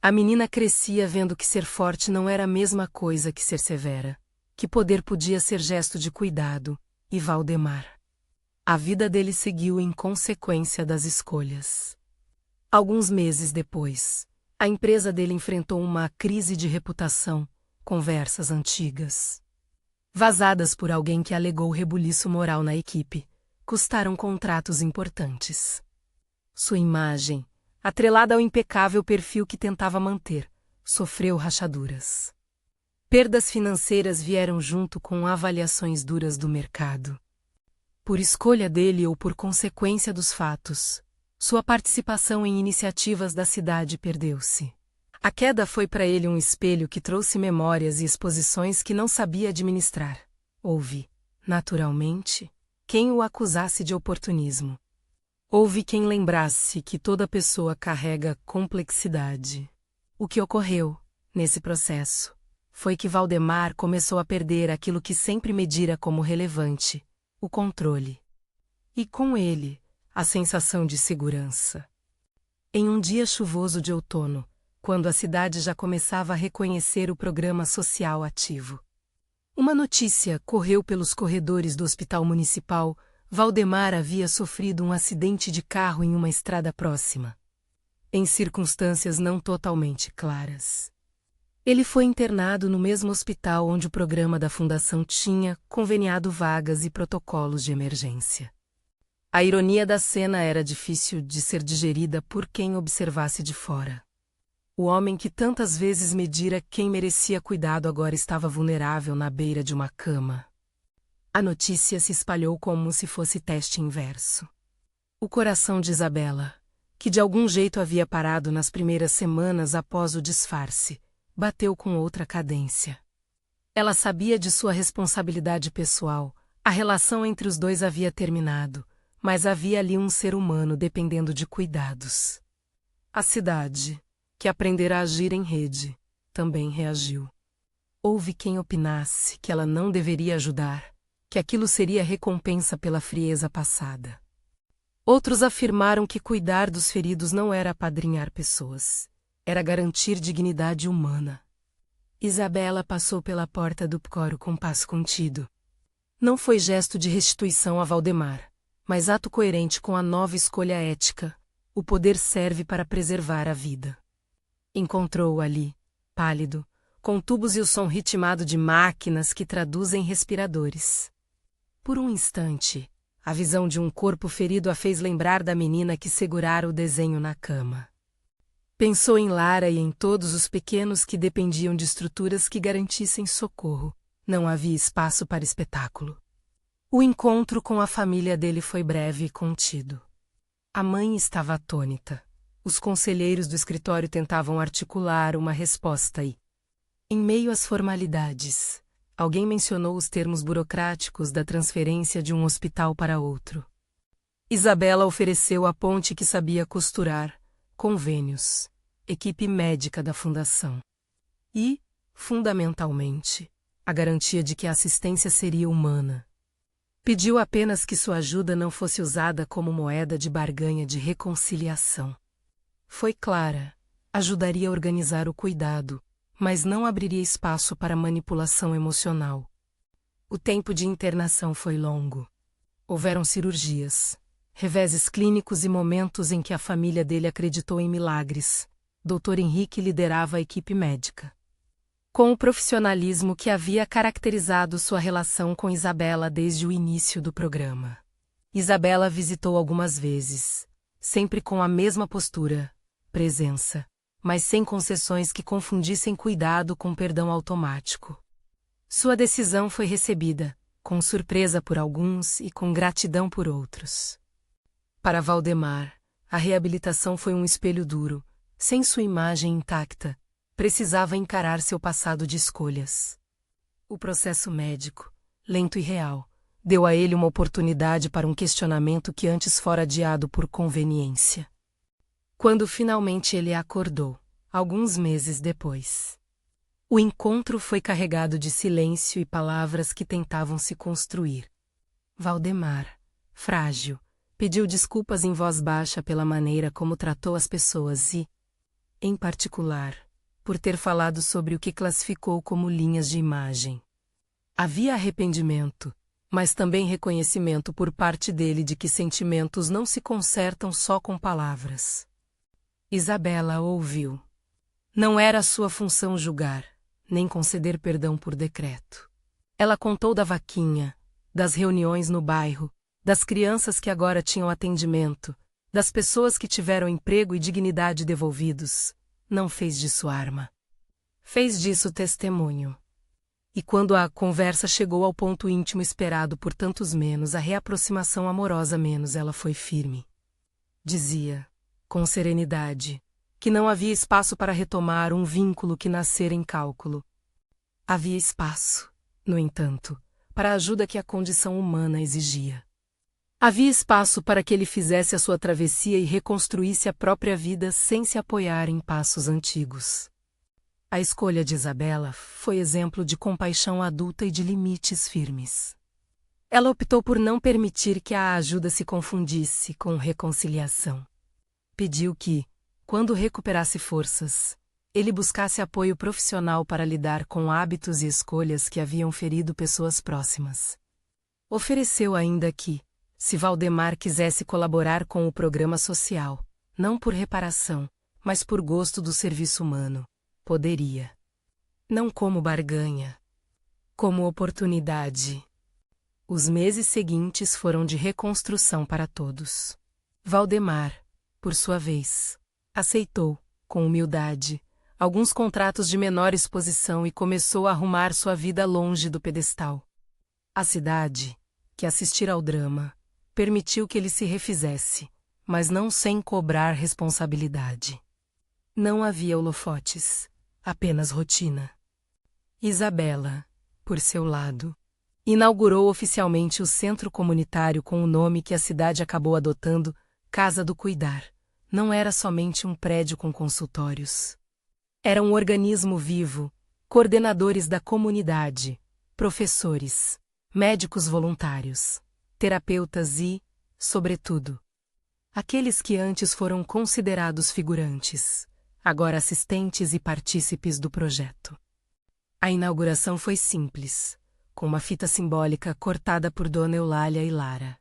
A menina crescia vendo que ser forte não era a mesma coisa que ser severa, que poder podia ser gesto de cuidado, e Valdemar. A vida dele seguiu em consequência das escolhas. Alguns meses depois, a empresa dele enfrentou uma crise de reputação, conversas antigas, vazadas por alguém que alegou rebuliço moral na equipe, custaram contratos importantes. Sua imagem, atrelada ao impecável perfil que tentava manter, sofreu rachaduras. Perdas financeiras vieram junto com avaliações duras do mercado. Por escolha dele ou por consequência dos fatos, sua participação em iniciativas da cidade perdeu-se. A queda foi para ele um espelho que trouxe memórias e exposições que não sabia administrar. Houve, naturalmente, quem o acusasse de oportunismo. Houve quem lembrasse que toda pessoa carrega complexidade. O que ocorreu, nesse processo, foi que Valdemar começou a perder aquilo que sempre medira como relevante: o controle. E com ele, a sensação de segurança. Em um dia chuvoso de outono, quando a cidade já começava a reconhecer o programa social ativo, uma notícia correu pelos corredores do hospital municipal: Valdemar havia sofrido um acidente de carro em uma estrada próxima. Em circunstâncias não totalmente claras. Ele foi internado no mesmo hospital onde o programa da Fundação tinha conveniado vagas e protocolos de emergência. A ironia da cena era difícil de ser digerida por quem observasse de fora. O homem que tantas vezes medira quem merecia cuidado agora estava vulnerável na beira de uma cama. A notícia se espalhou como se fosse teste inverso. O coração de Isabela, que de algum jeito havia parado nas primeiras semanas após o disfarce, bateu com outra cadência. Ela sabia de sua responsabilidade pessoal, a relação entre os dois havia terminado, mas havia ali um ser humano dependendo de cuidados. A cidade, que aprendera a agir em rede, também reagiu. Houve quem opinasse que ela não deveria ajudar, que aquilo seria recompensa pela frieza passada. Outros afirmaram que cuidar dos feridos não era apadrinhar pessoas, era garantir dignidade humana. Isabela passou pela porta do coro com passo contido. Não foi gesto de restituição a Valdemar, mas ato coerente com a nova escolha ética: o poder serve para preservar a vida. Encontrou-o ali, pálido, com tubos e o som ritmado de máquinas que traduzem respiradores. Por um instante, a visão de um corpo ferido a fez lembrar da menina que segurara o desenho na cama. Pensou em Lara e em todos os pequenos que dependiam de estruturas que garantissem socorro. Não havia espaço para espetáculo. O encontro com a família dele foi breve e contido. A mãe estava atônita. Os conselheiros do escritório tentavam articular uma resposta e, em meio às formalidades, alguém mencionou os termos burocráticos da transferência de um hospital para outro. Isabela ofereceu a ponte que sabia costurar, convênios, equipe médica da fundação. E, fundamentalmente, a garantia de que a assistência seria humana. Pediu apenas que sua ajuda não fosse usada como moeda de barganha de reconciliação. Foi clara, ajudaria a organizar o cuidado, mas não abriria espaço para manipulação emocional. O tempo de internação foi longo. Houveram cirurgias, reveses clínicos e momentos em que a família dele acreditou em milagres. Dr. Henrique liderava a equipe médica. Com o profissionalismo que havia caracterizado sua relação com Isabela desde o início do programa. Isabela visitou algumas vezes, sempre com a mesma postura, presença, mas sem concessões que confundissem cuidado com perdão automático. Sua decisão foi recebida, com surpresa por alguns e com gratidão por outros. Para Valdemar, a reabilitação foi um espelho duro, sem sua imagem intacta. Precisava encarar seu passado de escolhas. O processo médico, lento e real, deu a ele uma oportunidade para um questionamento que antes fora adiado por conveniência. Quando finalmente ele acordou, alguns meses depois, o encontro foi carregado de silêncio e palavras que tentavam se construir. Valdemar, frágil, pediu desculpas em voz baixa pela maneira como tratou as pessoas e, em particular, por ter falado sobre o que classificou como linhas de imagem. Havia arrependimento, mas também reconhecimento por parte dele de que sentimentos não se consertam só com palavras. Isabela ouviu. Não era sua função julgar, nem conceder perdão por decreto. Ela contou da vaquinha, das reuniões no bairro, das crianças que agora tinham atendimento, das pessoas que tiveram emprego e dignidade devolvidos. Não fez disso arma. Fez disso testemunho. E quando a conversa chegou ao ponto íntimo esperado por tantos menos, a reaproximação amorosa menos, ela foi firme. Dizia, com serenidade, que não havia espaço para retomar um vínculo que nascera em cálculo. Havia espaço, no entanto, para a ajuda que a condição humana exigia. Havia espaço para que ele fizesse a sua travessia e reconstruísse a própria vida sem se apoiar em passos antigos. A escolha de Isabela foi exemplo de compaixão adulta e de limites firmes. Ela optou por não permitir que a ajuda se confundisse com reconciliação. Pediu que, quando recuperasse forças, ele buscasse apoio profissional para lidar com hábitos e escolhas que haviam ferido pessoas próximas. Ofereceu ainda que, se Valdemar quisesse colaborar com o programa social, não por reparação, mas por gosto do serviço humano, poderia. Não como barganha, como oportunidade. Os meses seguintes foram de reconstrução para todos. Valdemar, por sua vez, aceitou, com humildade, alguns contratos de menor exposição e começou a arrumar sua vida longe do pedestal. A cidade, que assistira ao drama, permitiu que ele se refizesse, mas não sem cobrar responsabilidade. Não havia holofotes, apenas rotina. Isabela, por seu lado, inaugurou oficialmente o centro comunitário com o nome que a cidade acabou adotando, Casa do Cuidar. Não era somente um prédio com consultórios. Era um organismo vivo, coordenadores da comunidade, professores, médicos voluntários, terapeutas e, sobretudo, aqueles que antes foram considerados figurantes, agora assistentes e partícipes do projeto. A inauguração foi simples, com uma fita simbólica cortada por Dona Eulália e Lara,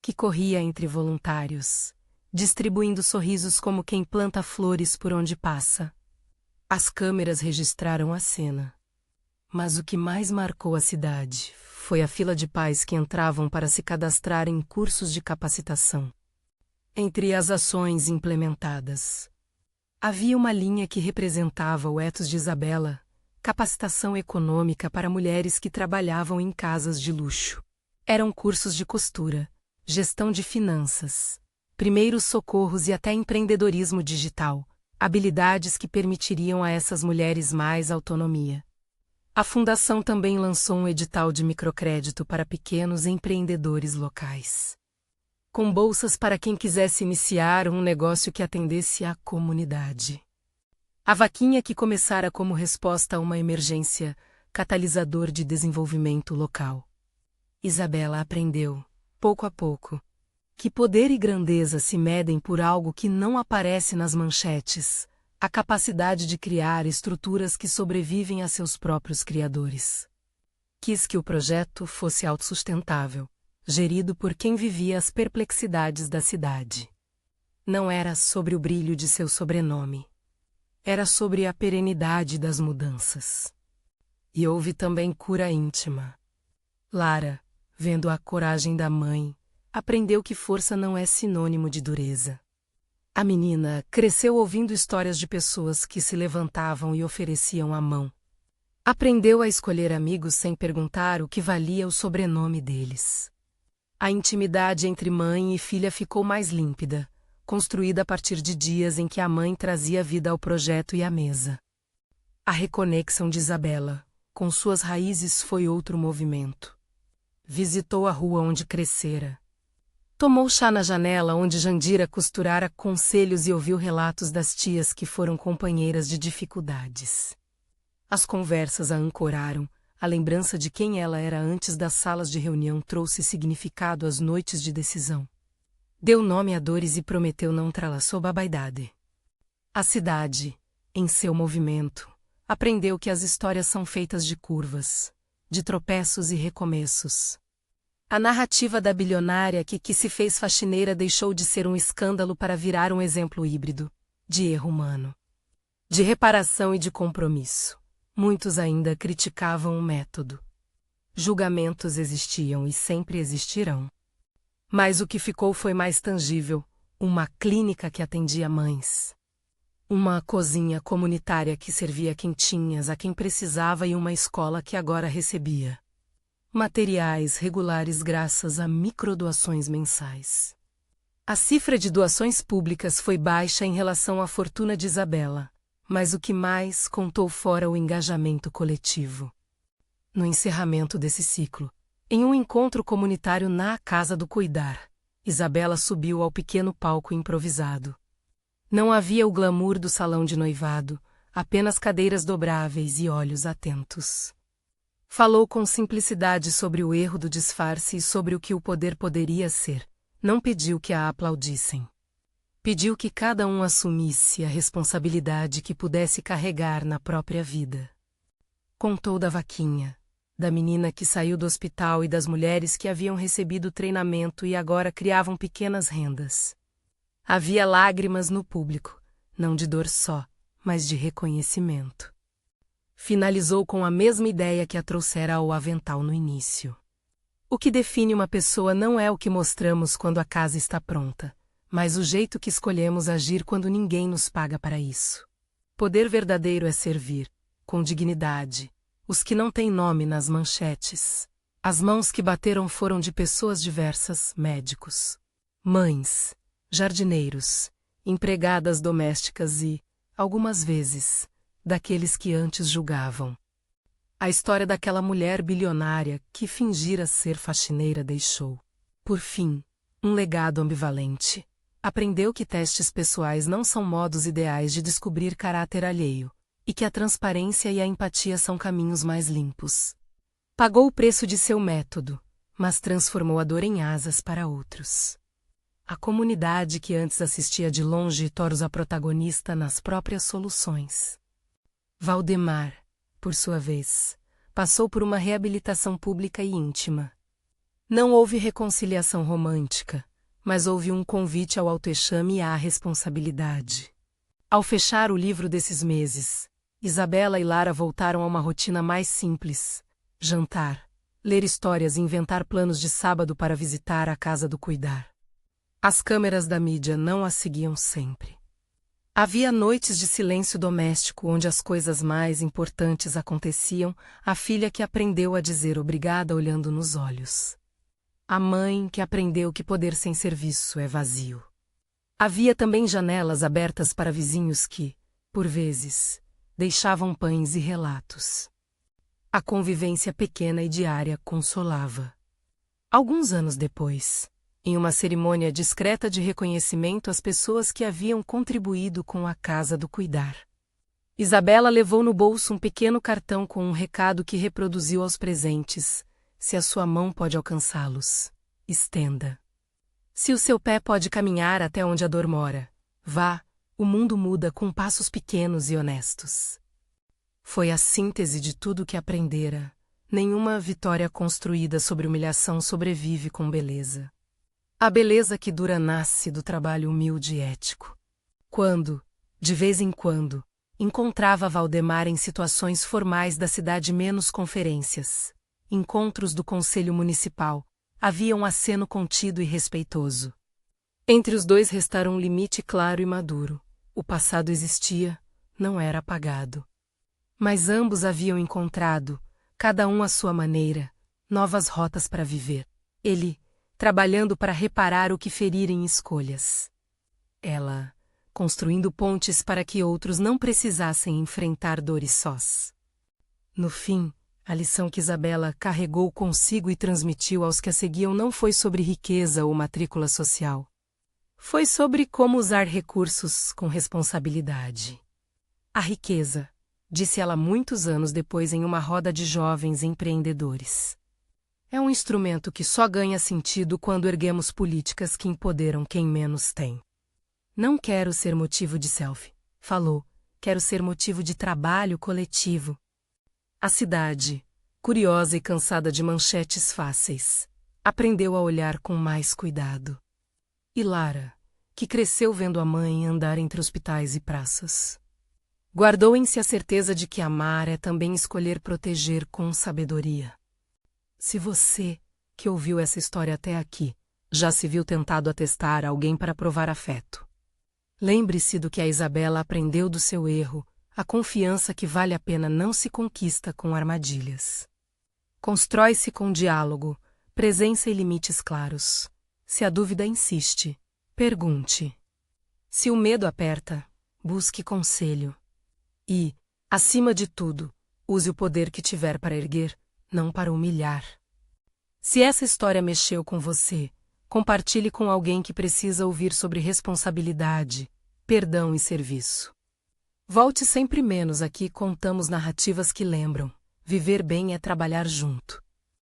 que corria entre voluntários, distribuindo sorrisos como quem planta flores por onde passa. As câmeras registraram a cena. Mas o que mais marcou a cidade foi a fila de pais que entravam para se cadastrar em cursos de capacitação. Entre as ações implementadas, havia uma linha que representava o ethos de Isabela: capacitação econômica para mulheres que trabalhavam em casas de luxo. Eram cursos de costura, gestão de finanças, primeiros socorros e até empreendedorismo digital, habilidades que permitiriam a essas mulheres mais autonomia. A fundação também lançou um edital de microcrédito para pequenos empreendedores locais, com bolsas para quem quisesse iniciar um negócio que atendesse à comunidade. A vaquinha que começara como resposta a uma emergência, catalisador de desenvolvimento local. Isabela aprendeu, pouco a pouco, que poder e grandeza se medem por algo que não aparece nas manchetes: a capacidade de criar estruturas que sobrevivem a seus próprios criadores. Quis que o projeto fosse autossustentável, gerido por quem vivia as perplexidades da cidade. Não era sobre o brilho de seu sobrenome. Era sobre a perenidade das mudanças. E houve também cura íntima. Lara, vendo a coragem da mãe, aprendeu que força não é sinônimo de dureza. A menina cresceu ouvindo histórias de pessoas que se levantavam e ofereciam a mão. Aprendeu a escolher amigos sem perguntar o que valia o sobrenome deles. A intimidade entre mãe e filha ficou mais límpida, construída a partir de dias em que a mãe trazia vida ao projeto e à mesa. A reconexão de Isabela, com suas raízes, foi outro movimento. Visitou a rua onde crescera. Tomou chá na janela onde Jandira costurara conselhos e ouviu relatos das tias que foram companheiras de dificuldades. As conversas a ancoraram, a lembrança de quem ela era antes das salas de reunião trouxe significado às noites de decisão. Deu nome a dores e prometeu não trá-la sob a vaidade. A cidade, em seu movimento, aprendeu que as histórias são feitas de curvas, de tropeços e recomeços. A narrativa da bilionária que se fez faxineira deixou de ser um escândalo para virar um exemplo híbrido, de erro humano, de reparação e de compromisso. Muitos ainda criticavam o método. Julgamentos existiam e sempre existirão. Mas o que ficou foi mais tangível: uma clínica que atendia mães. Uma cozinha comunitária que servia quentinhas a quem precisava e uma escola que agora recebia materiais regulares graças a microdoações mensais. A cifra de doações públicas foi baixa em relação à fortuna de Isabela, mas o que mais contou fora o engajamento coletivo. No encerramento desse ciclo, em um encontro comunitário na Casa do Cuidar, Isabela subiu ao pequeno palco improvisado. Não havia o glamour do salão de noivado, apenas cadeiras dobráveis e olhos atentos. Falou com simplicidade sobre o erro do disfarce e sobre o que o poder poderia ser. Não pediu que a aplaudissem. Pediu que cada um assumisse a responsabilidade que pudesse carregar na própria vida. Contou da vaquinha, da menina que saiu do hospital e das mulheres que haviam recebido treinamento e agora criavam pequenas rendas. Havia lágrimas no público, não de dor só, mas de reconhecimento. Finalizou com a mesma ideia que a trouxera ao avental no início. O que define uma pessoa não é o que mostramos quando a casa está pronta, mas o jeito que escolhemos agir quando ninguém nos paga para isso. Poder verdadeiro é servir, com dignidade, os que não têm nome nas manchetes. As mãos que bateram foram de pessoas diversas: médicos, mães, jardineiros, empregadas domésticas e, algumas vezes, daqueles que antes julgavam. A história daquela mulher bilionária que fingira ser faxineira deixou, por fim, um legado ambivalente. Aprendeu que testes pessoais não são modos ideais de descobrir caráter alheio, e que a transparência e a empatia são caminhos mais limpos. Pagou o preço de seu método, mas transformou a dor em asas para outros. A comunidade que antes assistia de longe torna a protagonista nas próprias soluções. Valdemar, por sua vez, passou por uma reabilitação pública e íntima. Não houve reconciliação romântica, mas houve um convite ao autoexame e à responsabilidade. Ao fechar o livro desses meses, Isabela e Lara voltaram a uma rotina mais simples: jantar, ler histórias e inventar planos de sábado para visitar a casa do cuidar. As câmeras da mídia não as seguiam sempre. Havia noites de silêncio doméstico onde as coisas mais importantes aconteciam, a filha que aprendeu a dizer obrigada olhando nos olhos. A mãe que aprendeu que poder sem serviço é vazio. Havia também janelas abertas para vizinhos que, por vezes, deixavam pães e relatos. A convivência pequena e diária consolava. Alguns anos depois, em uma cerimônia discreta de reconhecimento às pessoas que haviam contribuído com a casa do cuidar, Isabela levou no bolso um pequeno cartão com um recado que reproduziu aos presentes: se a sua mão pode alcançá-los, estenda. Se o seu pé pode caminhar até onde a dor mora, vá, o mundo muda com passos pequenos e honestos. Foi a síntese de tudo o que aprendera. Nenhuma vitória construída sobre humilhação sobrevive com beleza. A beleza que dura nasce do trabalho humilde e ético. Quando, de vez em quando, encontrava Valdemar em situações formais da cidade menos conferências, encontros do conselho municipal, havia um aceno contido e respeitoso. Entre os dois restara um limite claro e maduro. O passado existia, não era apagado. Mas ambos haviam encontrado, cada um à sua maneira, novas rotas para viver. Ele, trabalhando para reparar o que ferira em escolhas. Ela, construindo pontes para que outros não precisassem enfrentar dores sós. No fim, a lição que Isabela carregou consigo e transmitiu aos que a seguiam não foi sobre riqueza ou matrícula social. Foi sobre como usar recursos com responsabilidade. A riqueza, disse ela muitos anos depois em uma roda de jovens empreendedores, é um instrumento que só ganha sentido quando erguemos políticas que empoderam quem menos tem. Não quero ser motivo de selfie, falou, quero ser motivo de trabalho coletivo. A cidade, curiosa e cansada de manchetes fáceis, aprendeu a olhar com mais cuidado. E Lara, que cresceu vendo a mãe andar entre hospitais e praças, guardou em si a certeza de que amar é também escolher proteger com sabedoria. Se você, que ouviu essa história até aqui, já se viu tentado a testar alguém para provar afeto, lembre-se do que a Isabela aprendeu do seu erro, a confiança que vale a pena não se conquista com armadilhas. Constrói-se com diálogo, presença e limites claros. Se a dúvida insiste, pergunte. Se o medo aperta, busque conselho. E, acima de tudo, use o poder que tiver para erguer, não para humilhar. Se essa história mexeu com você, compartilhe com alguém que precisa ouvir sobre responsabilidade, perdão e serviço. Volte sempre menos, aqui contamos narrativas que lembram. Viver bem é trabalhar junto.